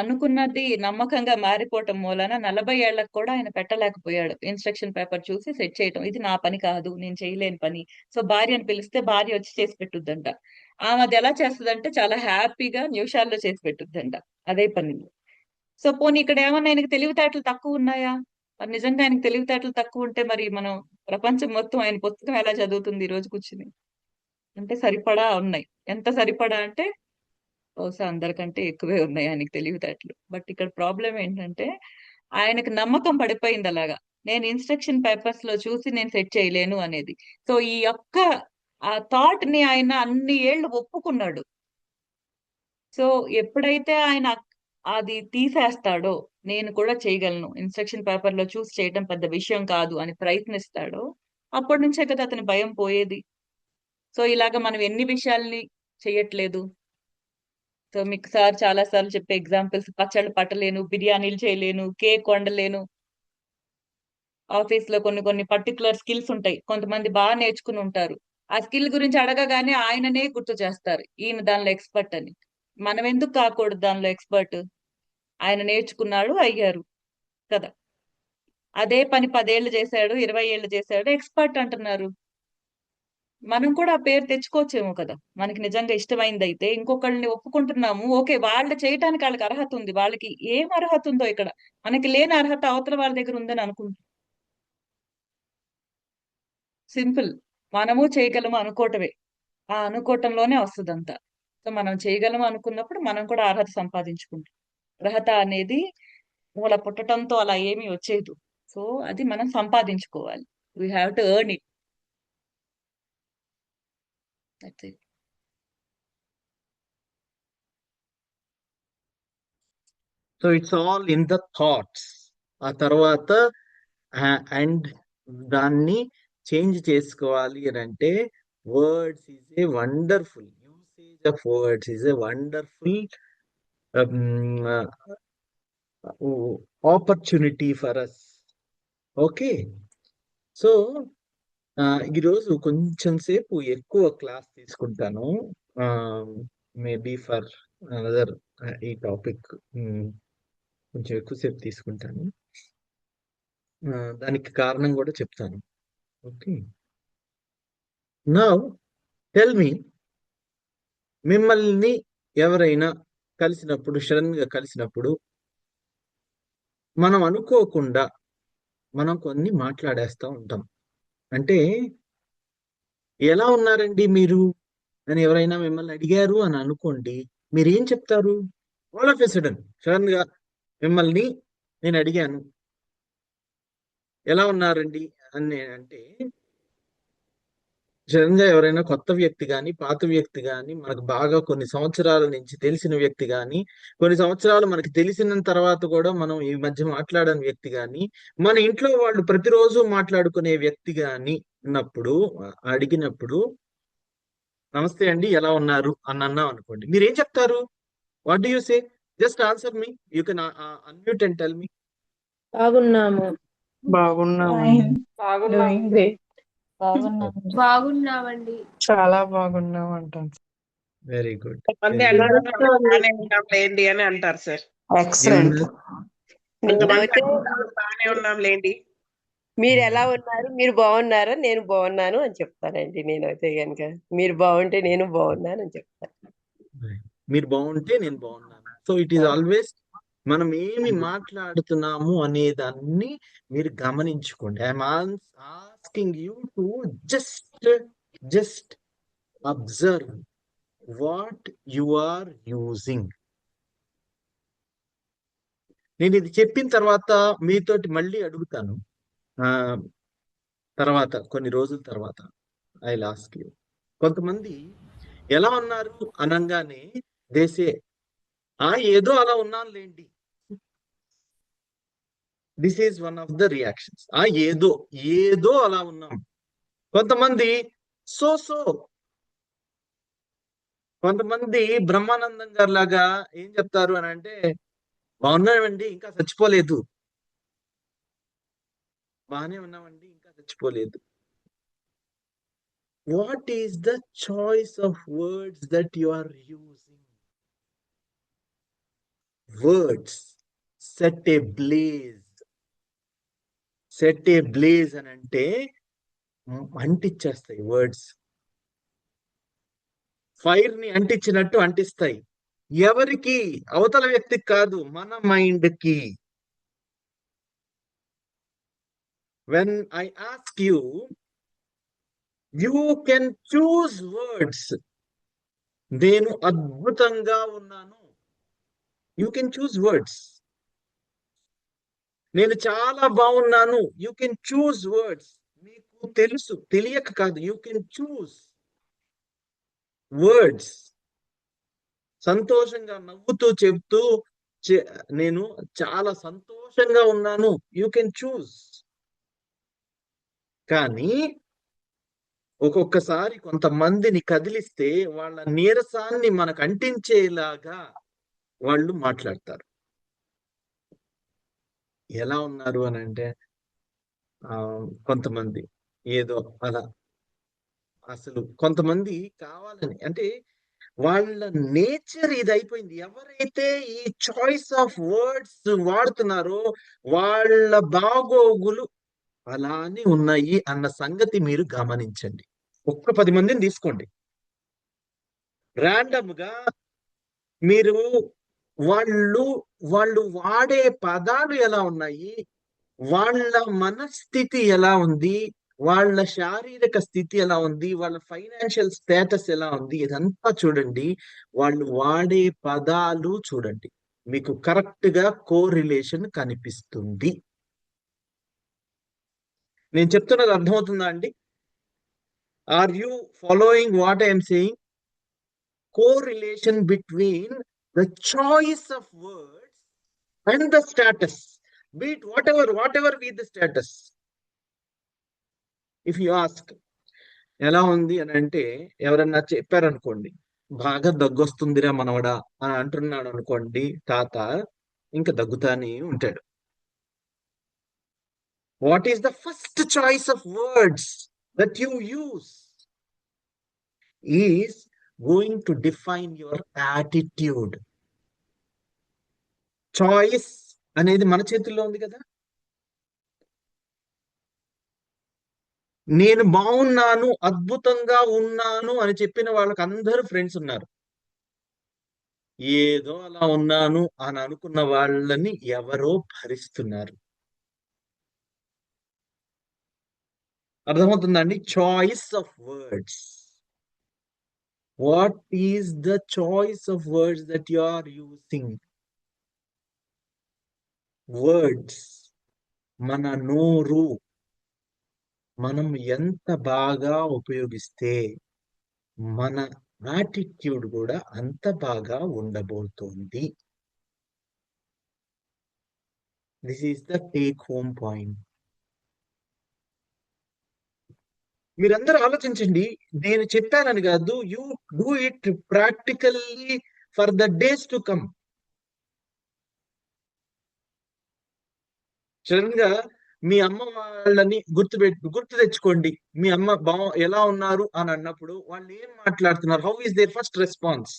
Speaker 4: అనుకున్నది నమ్మకంగా మారిపోవటం మూలన 40 ఏళ్లకు కూడా ఆయన పెట్టలేకపోయాడు ఇన్స్ట్రక్షన్ పేపర్ చూసి సెట్ చేయటం. ఇది నా పని కాదు, నేను చేయలేని పని. సో భార్యను పిలిస్తే భార్య వచ్చి చేసి పెట్టుద్దంట. ఆమె అది ఎలా చేస్తుందంటే చాలా హ్యాపీగా నిమిషాల్లో చేసి పెట్టుద్దంట అదే పని. సో పోనీ ఇక్కడ ఏమన్నా ఆయనకి తెలివితేటలు తక్కువ ఉన్నాయా? మరి నిజంగా ఆయనకు తెలివితేటలు తక్కువ ఉంటే మరి మనం ప్రపంచం మొత్తం ఆయన పుస్తకం ఎలా చదువుతుంది ఈ రోజు కూర్చుని? అంటే సరిపడా ఉన్నాయి. ఎంత సరిపడా అంటే బహుశా అందరికంటే ఎక్కువే ఉన్నాయి ఆయనకి తెలివితేటలు. బట్ ఇక్కడ ప్రాబ్లం ఏంటంటే ఆయనకు నమ్మకం పడిపోయింది అలాగా. నేను ఇన్స్ట్రక్షన్ పేపర్స్ లో చూసి నేను సెట్ చేయలేను అనేది. సో ఈ యొక్క ఆ థాట్ ని ఆయన అన్ని ఏళ్ళు ఒప్పుకున్నాడు. సో ఎప్పుడైతే ఆయన అది తీసేస్తాడో, నేను కూడా చేయగలను, ఇన్స్ట్రక్షన్ పేపర్ లో చూసి చేయడం పెద్ద విషయం కాదు అని ప్రయత్నిస్తాడో, అప్పటి నుంచే కదా అతని భయం పోయేది. సో ఇలాగ మనం ఎన్ని విషయాల్ని చెయ్యట్లేదు. సో మీకు సార్ చాలా సార్లు చెప్పే ఎగ్జాంపుల్స్, పచ్చళ్ళు పట్టలేను, బిర్యానీలు చేయలేను, కేక్ వండలేను. ఆఫీస్ లో కొన్ని కొన్ని పర్టికులర్ స్కిల్స్ ఉంటాయి, కొంతమంది బాగా నేర్చుకుని ఉంటారు. ఆ స్కిల్ గురించి అడగగానే ఆయననే గుర్తు చేస్తారు, ఈయన దానిలో ఎక్స్పర్ట్ అని. మనం ఎందుకు కాకూడదు దానిలో ఎక్స్పర్ట్? ఆయన నేర్చుకున్నాడు, అయ్యారు కదా. అదే పని 10 ఏళ్ళు చేశాడు, 20 ఏళ్ళు చేశాడు, ఎక్స్పర్ట్ అంటున్నారు. మనం కూడా ఆ పేరు తెచ్చుకోవచ్చేమో కదా. మనకి నిజంగా ఇష్టమైంది అయితే ఇంకొకళ్ళని ఒప్పుకుంటున్నాము, ఓకే, వాళ్ళు చేయటానికి వాళ్ళకి అర్హత ఉంది. వాళ్ళకి ఏం అర్హత ఉందో ఇక్కడ మనకి లేని అర్హత అవతల వాళ్ళ దగ్గర ఉందని అనుకుంటున్నాం. సింపుల్. మనము చేయగలము అనుకోవటమే. ఆ అనుకోవటంలోనే వస్తుందంతా. సో మనం చేయగలము అనుకున్నప్పుడు మనం కూడా అర్హత సంపాదించుకుంటాం. అర్హత అనేది మూల పుట్టడంతో అలా ఏమీ వచ్చేది. సో అది మనం సంపాదించుకోవాలి. We have to earn it. That's it.
Speaker 1: So it's all in the thoughts. ఆ తర్వాత అండ్ దాన్ని చేంజ్ చేసుకోవాలి అని అంటే words is a wonderful usage of words is a wonderful opportunity for us. Okay, so ఈరోజు కొంచెం సేపు ఎక్కువ క్లాస్ తీసుకుంటాను. మేబీ ఫర్ అనదర్ ఈ టాపిక్ కొంచెం ఎక్కువసేపు తీసుకుంటాను. దానికి కారణం కూడా చెప్తాను. ఓకే, నౌ టెల్ మీ, మిమ్మల్ని ఎవరైనా కలిసినప్పుడు, సడన్ గా కలిసినప్పుడు మనం అనుకోకుండా మనం కొన్ని మాట్లాడేస్తూ ఉంటాం. అంటే ఎలా ఉన్నారండి మీరు అని ఎవరైనా మిమ్మల్ని అడిగారు అని అనుకోండి, మీరు ఏం చెప్తారు? ఆల్ ఆఫ్ ఎ సడన్ గా మిమ్మల్ని నేను అడిగాను ఎలా ఉన్నారండి అని అంటే, సడన్ గా ఎవరైనా కొత్త వ్యక్తి కానీ పాత వ్యక్తి కానీ, మనకు బాగా కొన్ని సంవత్సరాల నుంచి తెలిసిన వ్యక్తి కానీ, కొన్ని సంవత్సరాలు మనకి తెలిసిన తర్వాత కూడా మనం ఈ మధ్య మాట్లాడని వ్యక్తి కానీ, మన ఇంట్లో వాళ్ళు ప్రతిరోజు మాట్లాడుకునే వ్యక్తి కానీ ఉన్నప్పుడు అడిగినప్పుడు నమస్తే అండి ఎలా ఉన్నారు అని అన్నాం అనుకోండి, మీరు ఏం చెప్తారు? What do you say? Just answer me. You can unmute and tell me.
Speaker 3: బాగున్నాము.
Speaker 2: బాగున్నామండి.
Speaker 3: Doing great.
Speaker 5: బాగున్నామండి.
Speaker 2: చాలా బాగున్నాం అంటాం.
Speaker 1: Very good.
Speaker 6: కొంతమంది అంటారు బాగానే ఉన్నాం లేండి అని అంటారు సార్.
Speaker 2: ఎక్సలెంట్.
Speaker 6: కొంతమంది
Speaker 3: నేనైతే
Speaker 6: అంటారు బాగానే ఉన్నాం లేండి.
Speaker 3: మీరు ఎలా ఉన్నారు, మీరు బాగున్నారా, నేను బాగున్నాను అని చెప్తానండి. నేనైతే కనుక మీరు బాగుంటే నేను బాగున్నాను అని చెప్తాను.
Speaker 1: మీరు బాగుంటే నేను బాగున్నాను. సో ఇట్ ఈస్ ఆల్వేస్ మనం ఏమి మాట్లాడుతున్నాము అనే దాన్ని మీరు గమనించుకోండి. I'm asking you to just observe what you are using. నేను ఇది చెప్పిన తర్వాత మీతోటి మళ్ళీ అడుగుతాను. తర్వాత కొన్ని రోజుల తర్వాత ఐ ఆస్క్ యూ. కొంతమంది ఎలా ఉన్నారు అనగానే దేశే ఏదో అలా ఉన్నాను లేండి. This is one of the reactions. ఏదో అలా ఉన్నాం. కొంతమంది సో కొంతమంది బ్రహ్మానందం గారి లాగా ఏం చెప్తారు అని అంటే, బాగున్నామండి ఇంకా చచ్చిపోలేదు, బాగానే ఉన్నామండి ఇంకా చచ్చిపోలేదు. What is the choice of words that you are using? Words set ablaze అని అంటే అంటిచ్చేస్తాయి. వర్డ్స్ ఫైర్ ని అంటించినట్టు అంటిస్తాయి. ఎవరికి? అవతల వ్యక్తికి కాదు, మన మైండ్ కి. when I ask you, you can choose words. నేను అద్భుతంగా ఉన్నాను. You can choose words. నేను చాలా బాగున్నాను. You can choose words. మీకు తెలుసు, తెలియక కాదు. You can choose words. సంతోషంగా నవ్వుతూ చెప్తూ నేను చాలా సంతోషంగా ఉన్నాను. You can choose. కానీ ఒక్కొక్కసారి కొంతమందిని కదిలిస్తే వాళ్ళ నీరసాన్ని మనకు అంటించేలాగా వాళ్ళు మాట్లాడతారు. ఎలా ఉన్నారు అని అంటే కొంతమంది ఏదో అలా, అసలు కొంతమంది కావాలని, అంటే వాళ్ళ నేచర్ ఇది అయిపోయింది. ఎవరైతే ఈ చాయిస్ ఆఫ్ వర్డ్స్ వాడుతున్నారో వాళ్ళ బాగోగులు అలానే ఉన్నాయి అన్న సంగతి మీరు గమనించండి. ఒక్క 10 మందిని తీసుకోండి, ర్యాండమ్ గా మీరు వాళ్ళు వాడే పదాలు ఎలా ఉన్నాయి, వాళ్ళ మనస్థితి ఎలా ఉంది, వాళ్ళ శారీరక స్థితి ఎలా ఉంది, వాళ్ళ ఫైనాన్షియల్ స్టేటస్ ఎలా ఉంది, ఇదంతా చూడండి. వాళ్ళు వాడే పదాలు చూడండి, మీకు కరెక్ట్ గా కోరిలేషన్ కనిపిస్తుంది. నేను చెప్తున్నది అర్థమవుతుందా అండి? Are you following what I'm saying? Correlation between the choice of words and the status, be it whatever be the status. If you ask, ఎలా ఉంది అని అంటే, ఎవరన్నా చెప్పారనుకోండి, బాగా దగ్గొస్తుందిరా మనవడా అని అంటున్నాడు అనుకోండి తాత, ఇంకా దగ్గుతానే ఉంటాడు. What is the first choice of words that you use is going to define your attitude. Choice అనేది మన చేతుల్లో ఉంది కదా. నేను బాగున్నాను, అద్భుతంగా ఉన్నాను అని చెప్పిన వాళ్ళకి అందరూ ఫ్రెండ్స్ ఉన్నారు. ఏదో అలా ఉన్నాను అని అనుకున్న వాళ్ళని ఎవరో భరిస్తున్నారు. అర్థమవుతుందండి? Choice of words. What is the choice of words that you are using? Words, మన నోరు మనం ఎంత బాగా ఉపయోగిస్తే మన యాటిట్యూడ్ కూడా అంత బాగా ఉండబోతోంది. This is the take home point. మీరందరూ ఆలోచించండి, నేను చెప్పానని కాదు, you do it practically for the days to come. Sudden గా మీ అమ్మ వాళ్ళని గుర్తు తెచ్చుకోండి. మీ అమ్మ ఎలా ఉన్నారు అని అన్నప్పుడు వాళ్ళు ఏం మాట్లాడుతున్నారు? How is their first response?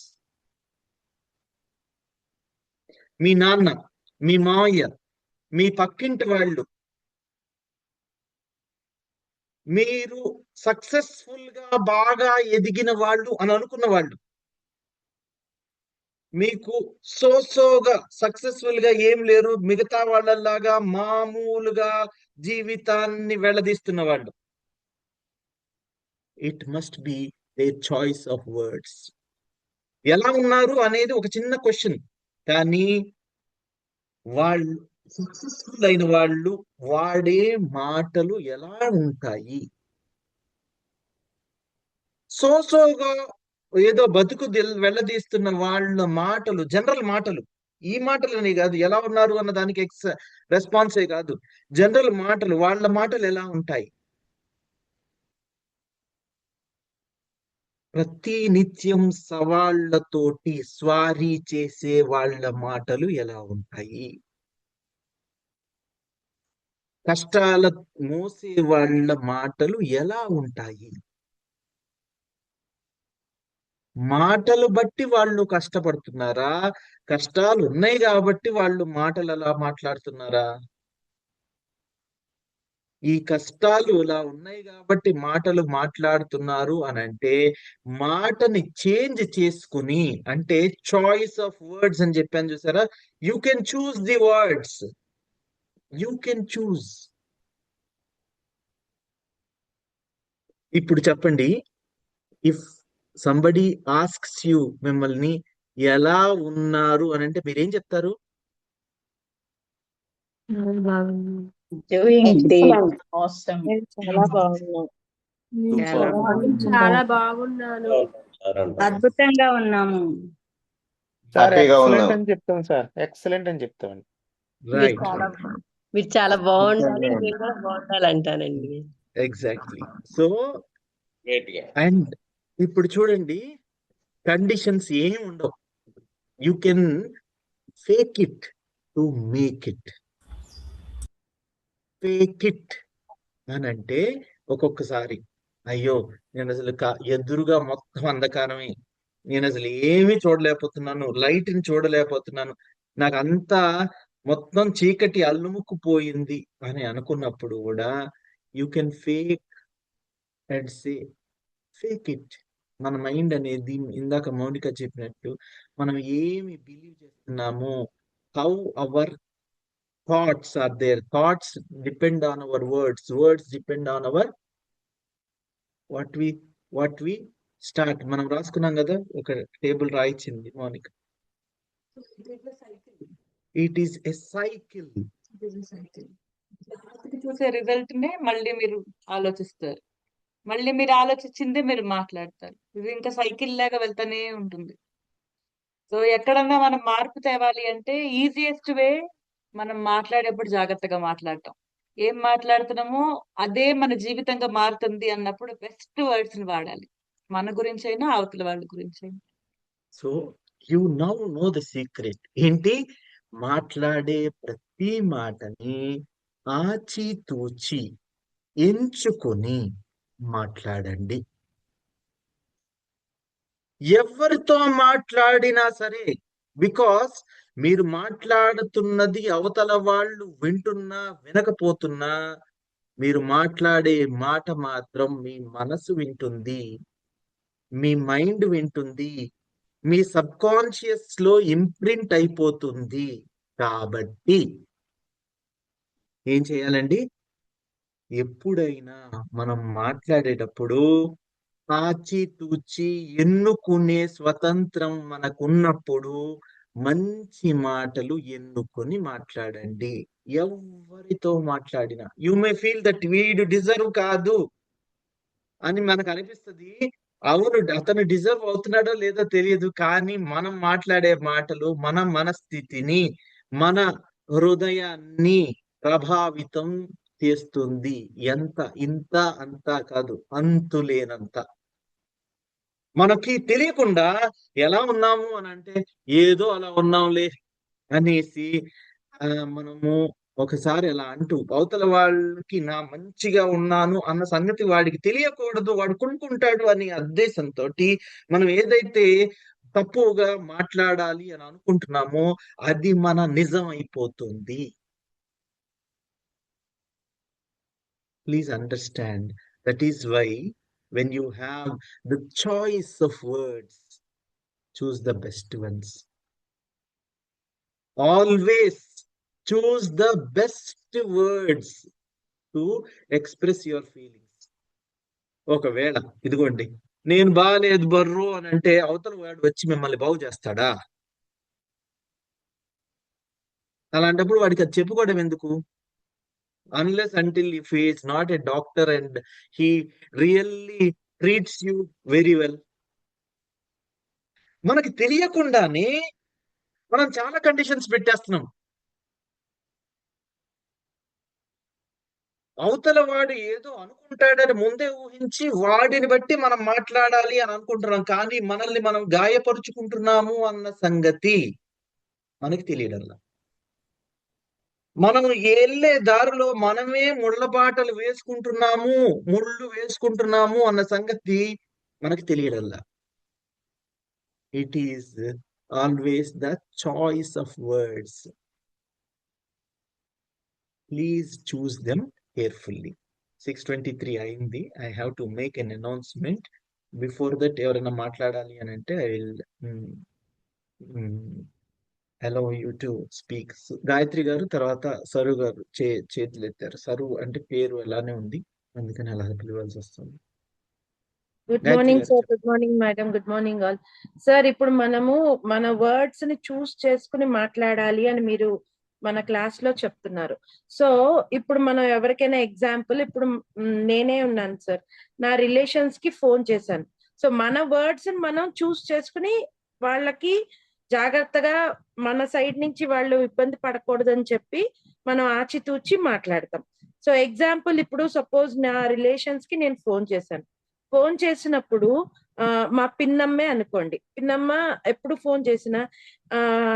Speaker 1: మీ నాన్న, మీ మావయ్య, మీ పక్కింటి వాళ్ళు, మీరు సక్సెస్ఫుల్ గా బాగా ఎదిగిన వాళ్ళు అని అనుకున్న వాళ్ళు, మీకు సోగా సక్సెస్ఫుల్ గా ఏం లేరు, మిగతా వాళ్ళలాగా మామూలుగా జీవితాన్ని వెళ్ళదీస్తున్న వాళ్ళు, it must be their choice of words. ఎలా ఉన్నారు అనేది ఒక చిన్న క్వశ్చన్, కానీ వాళ్ళు సక్సెస్ఫుల్ అయిన వాళ్ళు వాడే మాటలు ఎలా ఉంటాయి? సోగా ఏదో బతుకు వెళ్ళదీస్తున్న వాళ్ళ మాటలు, జనరల్ మాటలు, ఈ మాటలని కాదు, ఎలా ఉన్నారు అన్న దానికి రెస్పాన్సే కాదు, జనరల్ మాటలు, వాళ్ళ మాటలు ఎలా ఉంటాయి? ప్రతి నిత్యం సవాళ్లతోటి స్వారీ చేసే వాళ్ళ మాటలు ఎలా ఉంటాయి? కష్టాల మోసే వాళ్ళ మాటలు ఎలా ఉంటాయి? మాటలు బట్టి వాళ్ళు కష్టపడుతున్నారా? కష్టాలు ఉన్నాయి కాబట్టి వాళ్ళు మాటలు అలా మాట్లాడుతున్నారా? ఈ కష్టాలు ఇలా ఉన్నాయి కాబట్టి మాటలు మాట్లాడుతున్నారు అని అంటే, మాటని చేంజ్ చేసుకుని, అంటే చాయిస్ ఆఫ్ వర్డ్స్ అని చెప్పాను చూసారా? You can choose the words, you can choose. ఇప్పుడు చెప్పండి, ఇఫ్ సంబడి ఆస్క్స్ యూ, మిమ్మల్ని ఎలా ఉన్నారు అని అంటే మీరేం చెప్తారు?
Speaker 3: Doing great.
Speaker 5: Awesome.
Speaker 3: నేను చాలా బాగున్నాను.
Speaker 6: చాలా
Speaker 7: చాలా బాగున్నాను.
Speaker 5: అద్భుతంగా ఉన్నాము.
Speaker 8: సార్
Speaker 9: హ్యాపీగా
Speaker 8: ఎక్సలెంట్
Speaker 9: ఉన్నాం.
Speaker 8: అని చెప్తాం సార్, ఎక్సలెంట్ అని చెప్తామండి.
Speaker 3: మీరు
Speaker 1: రైట్,
Speaker 3: చాలా మీరు చాలా బాగుండాలి, నేను కూడా బాగుండాలి అంటానండి.
Speaker 1: ఎగ్జాక్ట్లీ. సో
Speaker 9: గ్రేట్ గా.
Speaker 1: అండ్ ఇప్పుడు చూడండి, కండిషన్స్ ఏం ఉండవు. You can fake it to make it. Fake it అని అంటే ఒక్కొక్కసారి అయ్యో నేను అసలు ఎదురుగా మొత్తం అంధకారమే, నేను అసలు ఏమీ చూడలేకపోతున్నాను, లైట్ ని చూడలేకపోతున్నాను, నాకు అంతా మొత్తం చీకటి అల్లుముక్కుపోయింది అని అనుకున్నప్పుడు కూడా you can fake and say fake it. మన మైండ్ అనేది ఇందాక మౌనిక చెప్పినట్టు మనం ఏమి బిలీవ్ చేస్తున్నాము, how our thoughts are there, thoughts depend on our words, words depend on our what we start. మనం రాసుకున్నాం కదా, ఒక టేబుల్ రాయించింది Monika. It is a cycle.
Speaker 4: చూసే రిజల్ట్ నే మళ్ళీ మీరు ఆలోచిస్తారు, మళ్ళీ మీరు ఆలోచించిందే మీరు మాట్లాడతారు. ఇది ఇంకా సైకిల్ లాగా వెళ్తానే ఉంటుంది. సో ఎక్కడన్నా మనం మార్పు తేవాలి అంటే ఈజియెస్ట్ వే మనం మాట్లాడేప్పుడు జాగ్రత్తగా మాట్లాడటం. ఏం మాట్లాడుతున్నామో అదే మన జీవితంగా మారుతుంది అన్నప్పుడు బెస్ట్ వర్డ్స్ ని వాడాలి, మన గురించి అయినా అవతల వాళ్ళ గురించి అయినా.
Speaker 1: So you now know the secret ఏంటి? మాట్లాడే ప్రతి మాటని ఆచితూచి ఎంచుకొని మాట్లాడండి. ఎవరితో మాట్లాడినా సరే, బికాస్ మీరు మాట్లాడుతున్నది అవతల వాళ్ళు వింటున్నా వినకపోతున్నా, మీరు మాట్లాడే మాట మాత్రం మీ మనసు వింటుంది, మీ మైండ్ వింటుంది, మీ సబ్ కాన్షియస్ లో ఇంప్రింట్ అయిపోతుంది. కాబట్టి ఏం చేయాలండి? ఎప్పుడైనా మనం మాట్లాడేటప్పుడు ఆచితూచి ఎన్నుకునే స్వతంత్రం మనకున్నప్పుడు మంచి మాటలు ఎన్నుకొని మాట్లాడండి. ఎవరితో మాట్లాడినా యు మే ఫీల్ దట్ వీడు డిజర్వ్ కాదు అని మనకు అనిపిస్తుంది. అవును, అతను డిజర్వ్ అవుతున్నాడో లేదో తెలియదు, కానీ మనం మాట్లాడే మాటలు మన మనస్థితిని, మన హృదయాన్ని ప్రభావితం చేస్తుంది. ఎంత? ఇంత అంతా కాదు, అంతులేనంత. మనకి తెలియకుండా ఎలా ఉన్నాము అని అంటే ఏదో అలా ఉన్నాంలే అనేసి మనము ఒకసారి అలా అంటూ అవతల వాళ్ళకి నా మంచిగా ఉన్నాను అన్న సంగతి వాడికి తెలియకూడదు, వాడు కొనుక్కుంటాడు అనే ఉద్దేశంతో మనం ఏదైతే తప్పుగా మాట్లాడాలి అని అనుకుంటున్నామో అది మన నిజం అయిపోతుంది. Please understand. That is why when you have the choice of words, choose the best ones. Always choose the best words to express your feelings. ఒకవేళ ఇదిగోండి నేను బాగాలేదు బర్రు అని అంటే అవతల వాడు వచ్చి మిమ్మల్ని బాగు చేస్తాడా? అలాంటప్పుడు వాడికి అది చెప్పుకోవడం ఎందుకు? Unless until if he is not a doctor and he really treats you very well. మనకి తెలియకుండానే మనం చాలా కండిషన్స్ పెట్టేస్తున్నాం. అవతల వాడు ఏదో అనుకుంటాడని ముందే ఊహించి వాడిని బట్టి మనం మాట్లాడాలి అని అనుకుంటున్నాం, కానీ మనల్ని మనం గాయపరుచుకుంటున్నాము అన్న సంగతి మనకి తెలియడంలా. మనం వెళ్ళే దారిలో మనమే ముళ్ళబాటలు ముళ్ళు వేసుకుంటున్నాము అన్న సంగతి మనకి తెలియడంలా. It is always the choice of words. Please choose them carefully. 6:23 అయింది. I have to make an announcement. Before that ఎవరైనా మాట్లాడాలి అని అంటే I will allow you to speak. Gayatri garu, తర్వాత సరు గారు చేతులు ఎత్తారు. సరు అంటే పేరు అలానే ఉంది, అందుకని అలా పిలవాల్సి వస్తుంది.
Speaker 7: గుడ్
Speaker 1: గాయత్రి
Speaker 7: మార్నింగ్
Speaker 1: గారు
Speaker 7: సార్,
Speaker 1: చెప్పండి.
Speaker 7: Good morning madam, good morning all. Sir, ఇప్పుడు మనము మన వర్డ్స్ ని చూస్ చేసుకుని మాట్లాడాలి అని మీరు మన క్లాస్ లో చెప్తున్నారు. సో ఇప్పుడు మనం ఎవరికైనా ఎగ్జాంపుల్, ఇప్పుడు నేనే ఉన్నాను సార్, నా రిలేషన్స్ కి ఫోన్ చేశాను. సో మన వర్డ్స్ ని మనం చూస్ చేసుకుని వాళ్ళకి జాగ్రత్తగా మన సైడ్ నుంచి వాళ్ళు ఇబ్బంది పడకూడదని చెప్పి మనం ఆచితూచి మాట్లాడతాం. సో ఎగ్జాంపుల్, ఇప్పుడు సపోజ్ నా రిలేషన్స్ కి నేను ఫోన్ చేశాను. ఫోన్ చేసినప్పుడు మా పిన్నమ్మే అనుకోండి, పిన్నమ్మ ఎప్పుడు ఫోన్ చేసినా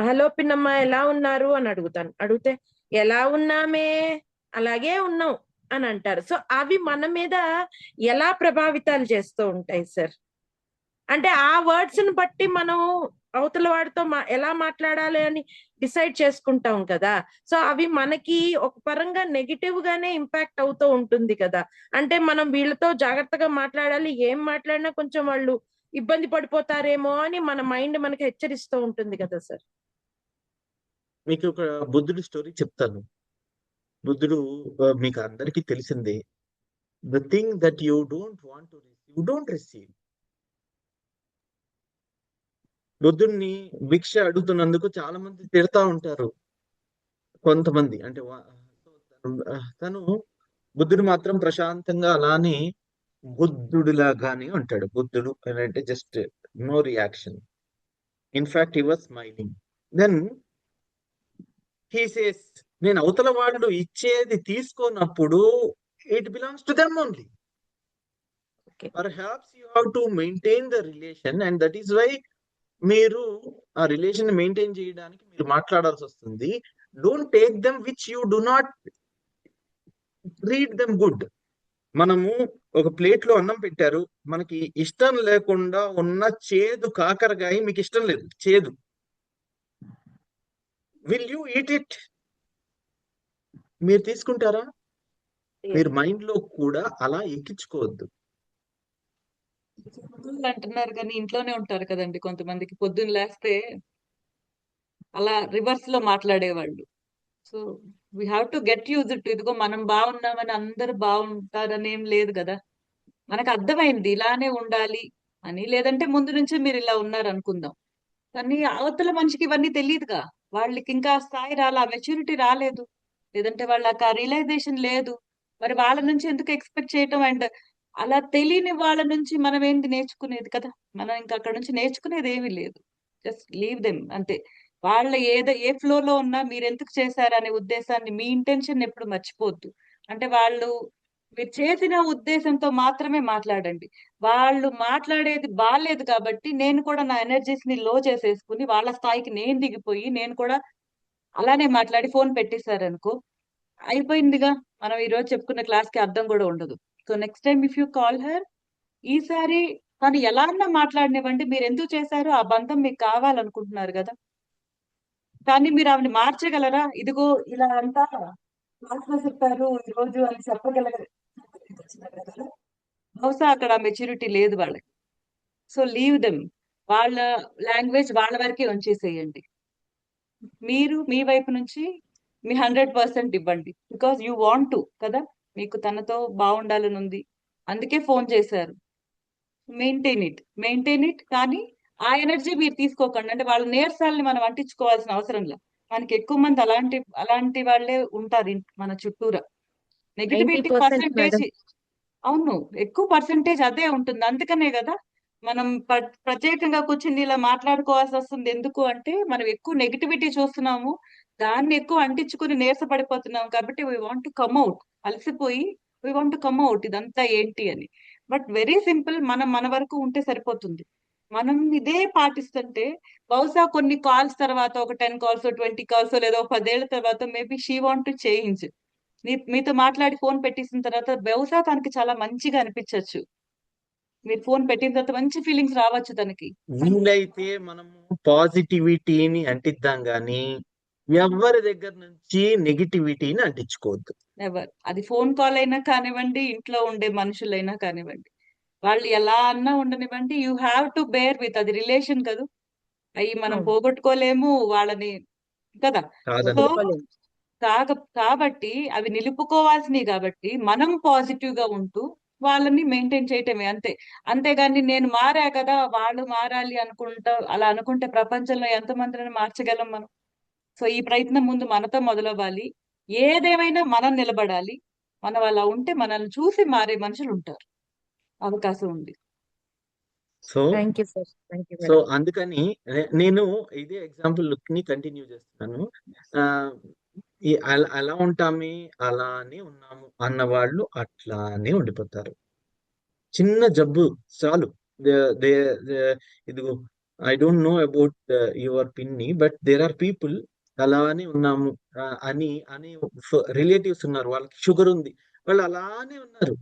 Speaker 7: హలో పిన్నమ్మ ఎలా ఉన్నారు అని అడుగుతాను. అడిగితే ఎలా ఉన్నామే, అలాగే ఉన్నాం అని అంటారు. సో అవి మన మీద ఎలా ప్రభావితాలు చేస్తూ ఉంటాయి సార్? అంటే ఆ వర్డ్స్ ని బట్టి మనం అవతల వాడితో ఎలా మాట్లాడాలి అని డిసైడ్ చేసుకుంటాం కదా. సో అవి మనకి ఒక పరంగా నెగిటివ్ గానే ఇంపాక్ట్ అవుతూ ఉంటుంది కదా. అంటే మనం వీళ్ళతో జాగ్రత్తగా మాట్లాడాలి, ఏం మాట్లాడినా కొంచెం వాళ్ళు ఇబ్బంది పడిపోతారేమో అని మన మైండ్ మనకి హెచ్చరిస్తూ ఉంటుంది కదా సార్.
Speaker 1: మీకు ఒక బుద్ధుడి స్టోరీ చెప్తాను. బుద్ధుడు మీకు అందరికీ తెలిసిందే. The thing that you don't want to receive, you don't receive. బుద్ధుడిని భిక్ష అడుగుతున్నందుకు చాలా మంది తిడతా ఉంటారు. కొంతమంది అంటే తను బుద్ధుడు మాత్రం ప్రశాంతంగా అలానే బుద్ధుడిలాగానే ఉంటాడు. బుద్ధుడు అని అంటే just no reaction. In fact he was smiling. Then he says, నేను అవతల వాళ్ళు ఇచ్చేది తీసుకోనప్పుడు it belongs to them only. Perhaps you have to maintain the relation, and that is why మీరు ఆ రిలేషన్ మెయింటైన్ చేయడానికి మీరు మాట్లాడాల్సి వస్తుంది. Don't take them which you do not treat them good. మనము ఒక ప్లేట్ లో అన్నం పెట్టారు, మనకి ఇష్టం లేకుండా ఉన్న చేదు కాకరకాయ మీకు ఇష్టం లేదు, చేదు. Will you eat it? మీరు తీసుకుంటారా? మీరు మైండ్ లో కూడా అలా ఎక్కించుకోవద్దు.
Speaker 4: పొద్దున్న అంటున్నారు కానీ ఇంట్లోనే ఉంటారు కదండి కొంతమందికి. పొద్దున్న లేస్తే అలా రివర్స్ లో మాట్లాడేవాళ్ళు. So we have to get use to. ఇదిగో మనం బాగున్నామని అందరు బాగుంటారని ఏం లేదు కదా. మనకు అర్థమైంది ఇలానే ఉండాలి అని, లేదంటే ముందు నుంచి మీరు ఇలా ఉన్నారు అనుకుందాం. కానీ అవతల మనిషికి ఇవన్నీ తెలియదుగా. వాళ్ళకి ఇంకా ఆ స్థాయి రాలే, ఆ మెచ్యూరిటీ రాలేదు, లేదంటే వాళ్ళకి ఆ రియలైజేషన్ లేదు. మరి వాళ్ళ నుంచి ఎందుకు ఎక్స్పెక్ట్ చేయటం? అండ్ అలా తెలియని వాళ్ళ నుంచి మనం ఏంటి నేర్చుకునేది కదా. మనం ఇంకా అక్కడ నుంచి నేర్చుకునేది ఏమీ లేదు. జస్ట్ లీవ్ దెమ్ అంతే. వాళ్ళ ఏ ఫ్లో లో ఉన్నా మీరు ఎందుకు చేశారనే ఉద్దేశాన్ని, మీ ఇంటెన్షన్ ఎప్పుడు మర్చిపోవద్దు. అంటే వాళ్ళు మీరు చేసిన ఉద్దేశంతో మాత్రమే మాట్లాడండి. వాళ్ళు మాట్లాడేది బాలేదు కాబట్టి నేను కూడా నా ఎనర్జీస్ ని లో చేసేసుకుని వాళ్ళ స్థాయికి నేను దిగిపోయి నేను కూడా అలానే మాట్లాడి ఫోన్ పెట్టేశారనుకో, అయిపోయిందిగా. మనం ఈ రోజు చెప్పుకున్న క్లాస్ కి అర్థం కూడా ఉండదు. So next time if you call her, ఈసారి తను ఎలా అన్నా మాట్లాడినివ్వండి. మీరు ఎందుకు చేశారు? ఆ బంధం మీకు కావాలనుకుంటున్నారు కదా. కానీ మీరు ఆవిడని మార్చగలరా? ఇదిగో ఇలా అంతా క్లాస్ లో చెప్పారు ఈ రోజు అని చెప్పగలరు? బహుశా అక్కడ మెచ్యూరిటీ లేదు వాళ్ళకి. So leave them. వాళ్ళ లాంగ్వేజ్ వాళ్ళ వరకే ఉంచేసేయండి. మీరు మీ వైపు నుంచి మీ 100% ఇవ్వండి. బికాస్ యూ వాంట్ టు కదా, మీకు తనతో బాగుండాలని ఉంది, అందుకే ఫోన్ చేశారు. Maintain it. కానీ ఆ ఎనర్జీ మీరు తీసుకోకండి. అంటే వాళ్ళ నీరసాలని మనం అంటించుకోవాల్సిన అవసరం లేదు. మనకి ఎక్కువ మంది అలాంటి వాళ్ళే ఉంటారు మన చుట్టూరా. Negativity
Speaker 7: 90%
Speaker 4: percentage,
Speaker 7: madam.
Speaker 4: అవును, ఎక్కువ పర్సెంటేజ్ అదే ఉంటుంది. అందుకనే కదా మనం ప్రత్యేకంగా కూర్చుని ఇలా మాట్లాడుకోవాల్సి వస్తుంది. ఎందుకు అంటే మనం ఎక్కువ నెగిటివిటీ చూస్తున్నాము, దాన్ని ఎక్కువ అంటించుకుని నీరసపడిపోతున్నాం. కాబట్టి we want to come out. అలసిపోయి we want to come out, ఇదంతా ఏంటి అని. బట్ వెరీ సింపుల్, మనం మన వరకు ఉంటే సరిపోతుంది. మనం ఇదే పాటిస్తుంటే బహుశా కొన్ని కాల్స్ తర్వాత, ఒక 10 కాల్స్ 20 కాల్స్, లేదా 10 ఏళ్ల తర్వాత maybe she want to change. మీతో మాట్లాడి ఫోన్ పెట్టేసిన తర్వాత బహుశా తనకి చాలా మంచిగా అనిపించవచ్చు. మీరు ఫోన్ పెట్టిన తర్వాత మంచి ఫీలింగ్స్ రావచ్చు తనకి.
Speaker 1: వీలైతే మనము పాజిటివిటీని అంటిద్దాం గాని ఎవరి దగ్గర నుంచి నెగిటివిటీని అంటించుకోవద్దు.
Speaker 4: ఎవర్, అది ఫోన్ కాల్ అయినా కానివ్వండి, ఇంట్లో ఉండే మనుషులైనా కానివ్వండి, వాళ్ళు ఎలా అన్నా ఉండనివ్వండి. You have to bear with. అది రిలేషన్ కదా, అవి మనం పోగొట్టుకోలేము వాళ్ళని కదా. సో కాబట్టి అవి నిలుపుకోవాల్సినవి. కాబట్టి మనం పాజిటివ్ గా ఉంటూ వాళ్ళని మెయింటైన్ చేయటమే అంతే. అంతేగాని నేను మారా కదా వాళ్ళు మారాలి అనుకుంటా అలా అనుకుంటే ప్రపంచంలో ఎంతమందిని మార్చగలం మనం? సో ఈ ప్రయత్నం ముందు మనతో మొదలవ్వాలి. ఏదేమైనా మనం నిలబడాలి. మనం అలా ఉంటే మనల్ని చూసి మారే మనుషులు ఉంటారు. అవకాశం ఉంది.
Speaker 1: So
Speaker 7: thank you sir. Thank you
Speaker 1: so
Speaker 7: madam.
Speaker 1: అందుకని నేను ఇదే ఎగ్జాంపుల్ ని కంటిన్యూ చేస్తున్నాను. ఆ అలా ఉంటామే, అలానే ఉన్నాము అన్న వాళ్ళు అట్లానే ఉండిపోతారు. చిన్న జబ్బు చాలు. ఇదిగో, I don't know about your పిన్ని, బట్ దేర్ ఆర్ పీపుల్ అలానే ఉన్నాము అని రిలేటివ్స్ ఉన్నారు, వాళ్ళకి షుగర్ ఉంది, వాళ్ళు అలానే ఉన్నారు.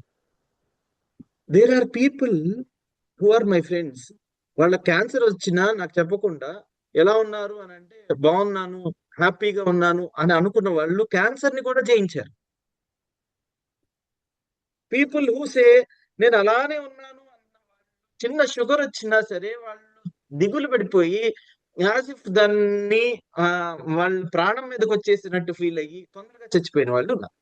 Speaker 1: There are people who are my friends, వాళ్ళ క్యాన్సర్ వచ్చినా నాకు చెప్పకుండా ఎలా ఉన్నారు అని అంటే బాగున్నాను, హ్యాపీగా ఉన్నాను అని అనుకున్న వాళ్ళు క్యాన్సర్ ని కూడా జయించారు. పీపుల్ హూ సే నేను అలానే ఉన్నాను అన్న వాళ్ళు చిన్న షుగర్ వచ్చినా సరే వాళ్ళు దిగులు పడిపోయి యాజ్ ఇఫ్ దాన్ని వాళ్ళు ప్రాణం మీదకి వచ్చేసినట్టు ఫీల్ అయ్యి తొందరగా చచ్చిపోయిన వాళ్ళు ఉన్నారు.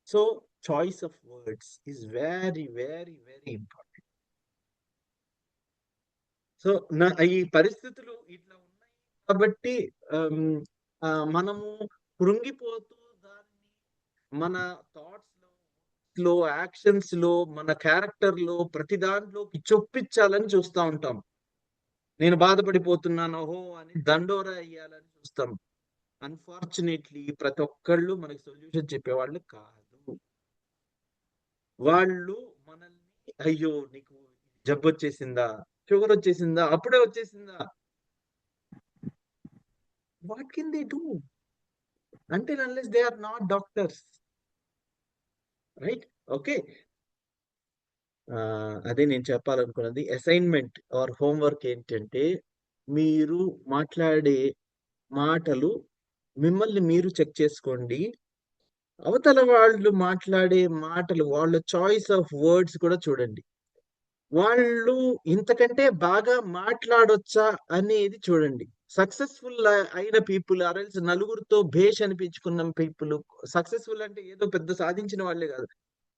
Speaker 1: So choice of words is very very very important. So ఈ పరిస్థితులు ఇట్లా ఉన్నాయి కాబట్టి మనము కృంగిపోతూ దాన్ని మన థాట్స్ లో యాక్షన్స్ లో మన క్యారెక్టర్ లో ప్రతి దాంట్లోకి చొప్పించాలని చూస్తూ ఉంటాం. నేను బాధపడిపోతున్నాను ఓహో అని దండోరా అయ్యాలని చూస్తాం. అన్ఫార్చునేట్లీ ప్రతి ఒక్కళ్ళు మనకి సొల్యూషన్ చెప్పేవాళ్ళు కాదు. వాళ్ళు మనల్ని అయ్యో నీకు జబ్బు వచ్చేసిందా, షుగర్ వచ్చేసిందా, అప్పుడే వచ్చేసిందా, what can they do until unless they are not doctors, right? Okay. అదే నేను చెప్పాలనుకున్నది. అసైన్మెంట్ ఆర్ హోంవర్క్ ఏంటంటే మీరు మాట్లాడే మాటలు మిమ్మల్ని మీరు చెక్ చేసుకోండి. అవతల వాళ్ళు మాట్లాడే మాటలు, వాళ్ళ చాయిస్ ఆఫ్ వర్డ్స్ కూడా చూడండి. వాళ్ళు ఇంతకంటే బాగా మాట్లాడొచ్చా అనేది చూడండి. సక్సెస్ఫుల్ అయిన పీపుల్ ఆర్ఎల్స్ నలుగురితో భేష్ అనిపించుకున్న పీపుల్, సక్సెస్ఫుల్ అంటే ఏదో పెద్ద సాధించిన వాళ్ళే కాదు,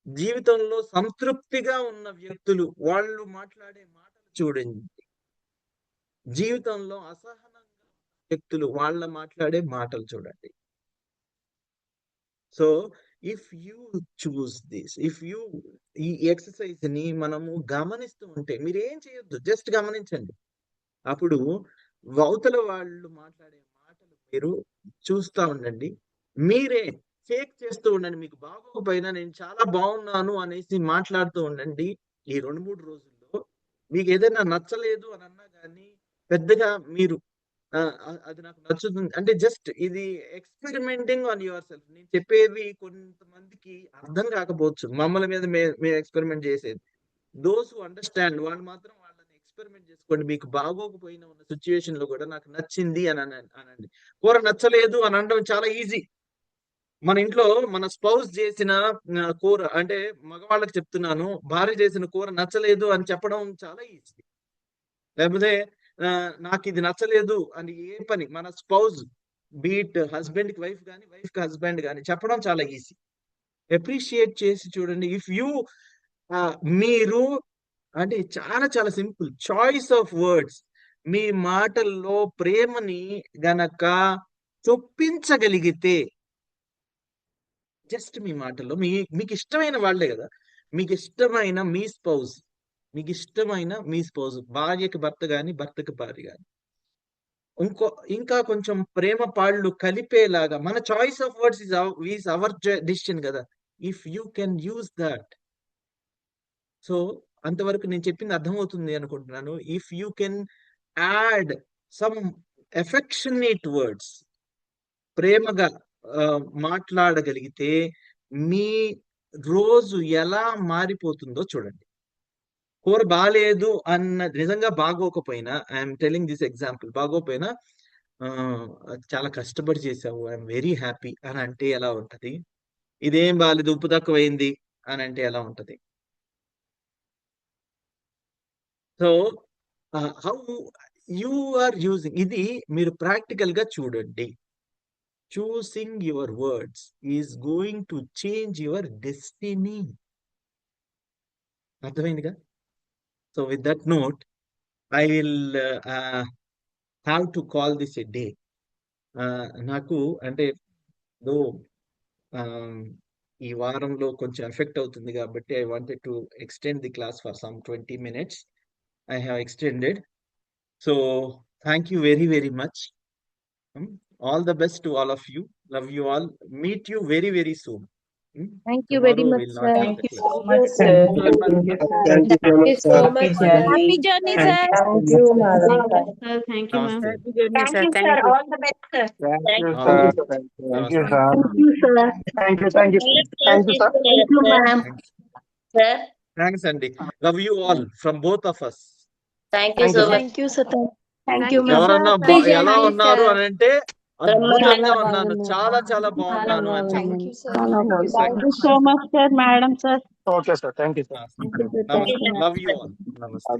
Speaker 1: జీవితంలో సంతృప్తిగా ఉన్న వ్యక్తులు వాళ్ళు మాట్లాడే మాటలు చూడండి. జీవితంలో అసహనంగా వ్యక్తులు వాళ్ళ మాట్లాడే మాటలు చూడండి. So if you choose this, if you ఈ ఎక్సర్సైజ్ ని మనము గమనిస్తూ ఉంటే, మీరేం చేయొద్దు, జస్ట్ గమనించండి. అప్పుడు అవతల వాళ్ళు మాట్లాడే మాటలు మీరు చూస్తూ ఉండండి. మీరే ఫేక్ చేస్తూ ఉండండి. మీకు బాగోకపోయినా నేను చాలా బాగున్నాను అనేసి మాట్లాడుతూ ఉండండి. ఈ 2-3 రోజుల్లో మీకు ఏదైనా నచ్చలేదు అని అన్నా కానీ పెద్దగా మీరు అది నాకు నచ్చుతుంది అంటే జస్ట్ ఇది ఎక్స్పెరిమెంటింగ్ ఆన్ యువర్ సెల్ఫ్. నేను చెప్పేవి కొంతమందికి అర్థం కాకపోవచ్చు, మమ్మల్ని మీద మేము ఎక్స్పెరిమెంట్ చేసేది. దోస్ హు అండర్స్టాండ్ వాళ్ళు మాత్రం వాళ్ళని ఎక్స్పెరిమెంట్ చేసుకోండి. మీకు బాగోకపోయినా ఉన్న సిచ్యువేషన్ లో కూడా నాకు నచ్చింది అని అనండి. కూర నచ్చలేదు అని అనడం చాలా ఈజీ. మన ఇంట్లో మన స్పౌస్ చేసిన కూర అంటే మగవాళ్ళకి చెప్తున్నాను, భార్య చేసిన కూర నచ్చలేదు అని చెప్పడం చాలా ఈజీ. లేకపోతే నాకు ఇది నచ్చలేదు అని ఏ పని మన స్పౌస్ బీట్ హస్బెండ్ కి వైఫ్ కానీ వైఫ్ కి హస్బెండ్ కానీ చెప్పడం చాలా ఈజీ. అప్రిషియేట్ చేసి చూడండి. ఇఫ్ యూ మీరు అంటే చాలా చాలా సింపుల్ చాయిస్ ఆఫ్ వర్డ్స్, మీ మాటల్లో ప్రేమని గనక చొప్పించగలిగితే, జస్ట్ మీ మాటల్లో మీకు ఇష్టమైన వాళ్ళే కదా, మీకు ఇష్టమైన మీ స్పౌస్, మీకు ఇష్టమైన మీ స్పౌస్, భార్యకి భర్త కానీ భర్తకి భార్య కానీ ఇంకా కొంచెం ప్రేమ పాళ్ళు కలిపేలాగా మన choice of words is our decision కదా. If you can use that, so అంతవరకు నేను చెప్పింది అర్థమవుతుంది అనుకుంటున్నాను. If you can add some affectionate words, ప్రేమగా మాట్లాడగలిగితే మీ రోజు ఎలా మారిపోతుందో చూడండి. కూర బాగాలేదు అన్న, నిజంగా బాగోకపోయినా, ఐఎమ్ టెలింగ్ దిస్ ఎగ్జాంపుల్, బాగోపోయినా చాలా కష్టపడి చేసావు, ఐఎమ్ వెరీ హ్యాపీ అని అంటే ఎలా ఉంటది? ఇదేం బాగాలేదు, ఉప్పు తక్కువైంది అని అంటే ఎలా ఉంటది? So how you are using, ఇది మీరు ప్రాక్టికల్ గా చూడండి. choosing your words is going to change your destiny. అర్థమైందిగా? So with that note, I will have to call this a day. నాకు అంటే దో ఈ వారంలో కొంచెం ఎఫెక్ట్ అవుతుంది కాబట్టి I wanted to extend the class for some 20 minutes. I have extended. So thank you very, very much. All the best to all of you. Love you all. Meet you very, very soon.
Speaker 7: Thank you very
Speaker 1: Tomorrow
Speaker 7: much,
Speaker 1: we'll not
Speaker 7: sir.
Speaker 1: have
Speaker 5: Thank
Speaker 1: the
Speaker 5: you
Speaker 1: class.
Speaker 5: so much, sir.
Speaker 6: Thank you so
Speaker 3: Thank you
Speaker 6: much,
Speaker 3: so
Speaker 6: sir.
Speaker 3: much,
Speaker 5: Happy
Speaker 3: sir.
Speaker 5: journey.
Speaker 7: Happy journey, sir.
Speaker 2: Thank you, madam.
Speaker 5: Thank you, ma'am.
Speaker 1: Namaste.
Speaker 5: Thank you, sir. All the best, sir.
Speaker 6: Thank you,
Speaker 1: All the
Speaker 6: sir.
Speaker 1: best.
Speaker 6: Thank you,
Speaker 1: Namaste.
Speaker 6: sir.
Speaker 2: Thank you, sir.
Speaker 6: Thank you, thank you. Thank you, sir.
Speaker 2: Thank you, ma'am.
Speaker 1: Thanks.
Speaker 5: Sir,
Speaker 1: Thanks, Andy. Love you all from both of us.
Speaker 5: thank you
Speaker 6: Thank
Speaker 5: so
Speaker 6: you, sir.
Speaker 5: much.
Speaker 2: Thank you, sir. Thank
Speaker 7: Thank
Speaker 2: you,
Speaker 7: you,
Speaker 2: ma'am.
Speaker 1: ఎవరన్నా
Speaker 7: sir. Thank
Speaker 1: ఎలా
Speaker 7: you,
Speaker 1: ఉన్నారు
Speaker 7: sir.
Speaker 1: అని అంటే అద్భుతంగా ఉన్నాను, చాలా చాలా బాగున్నాను అని చెప్పి.
Speaker 2: Thank you, sir. Thank you, sir.
Speaker 5: Thank you so much, sir, madam, sir.
Speaker 6: Okay, sir. Thank you, sir.
Speaker 1: Namaste. Love you all. Namaste.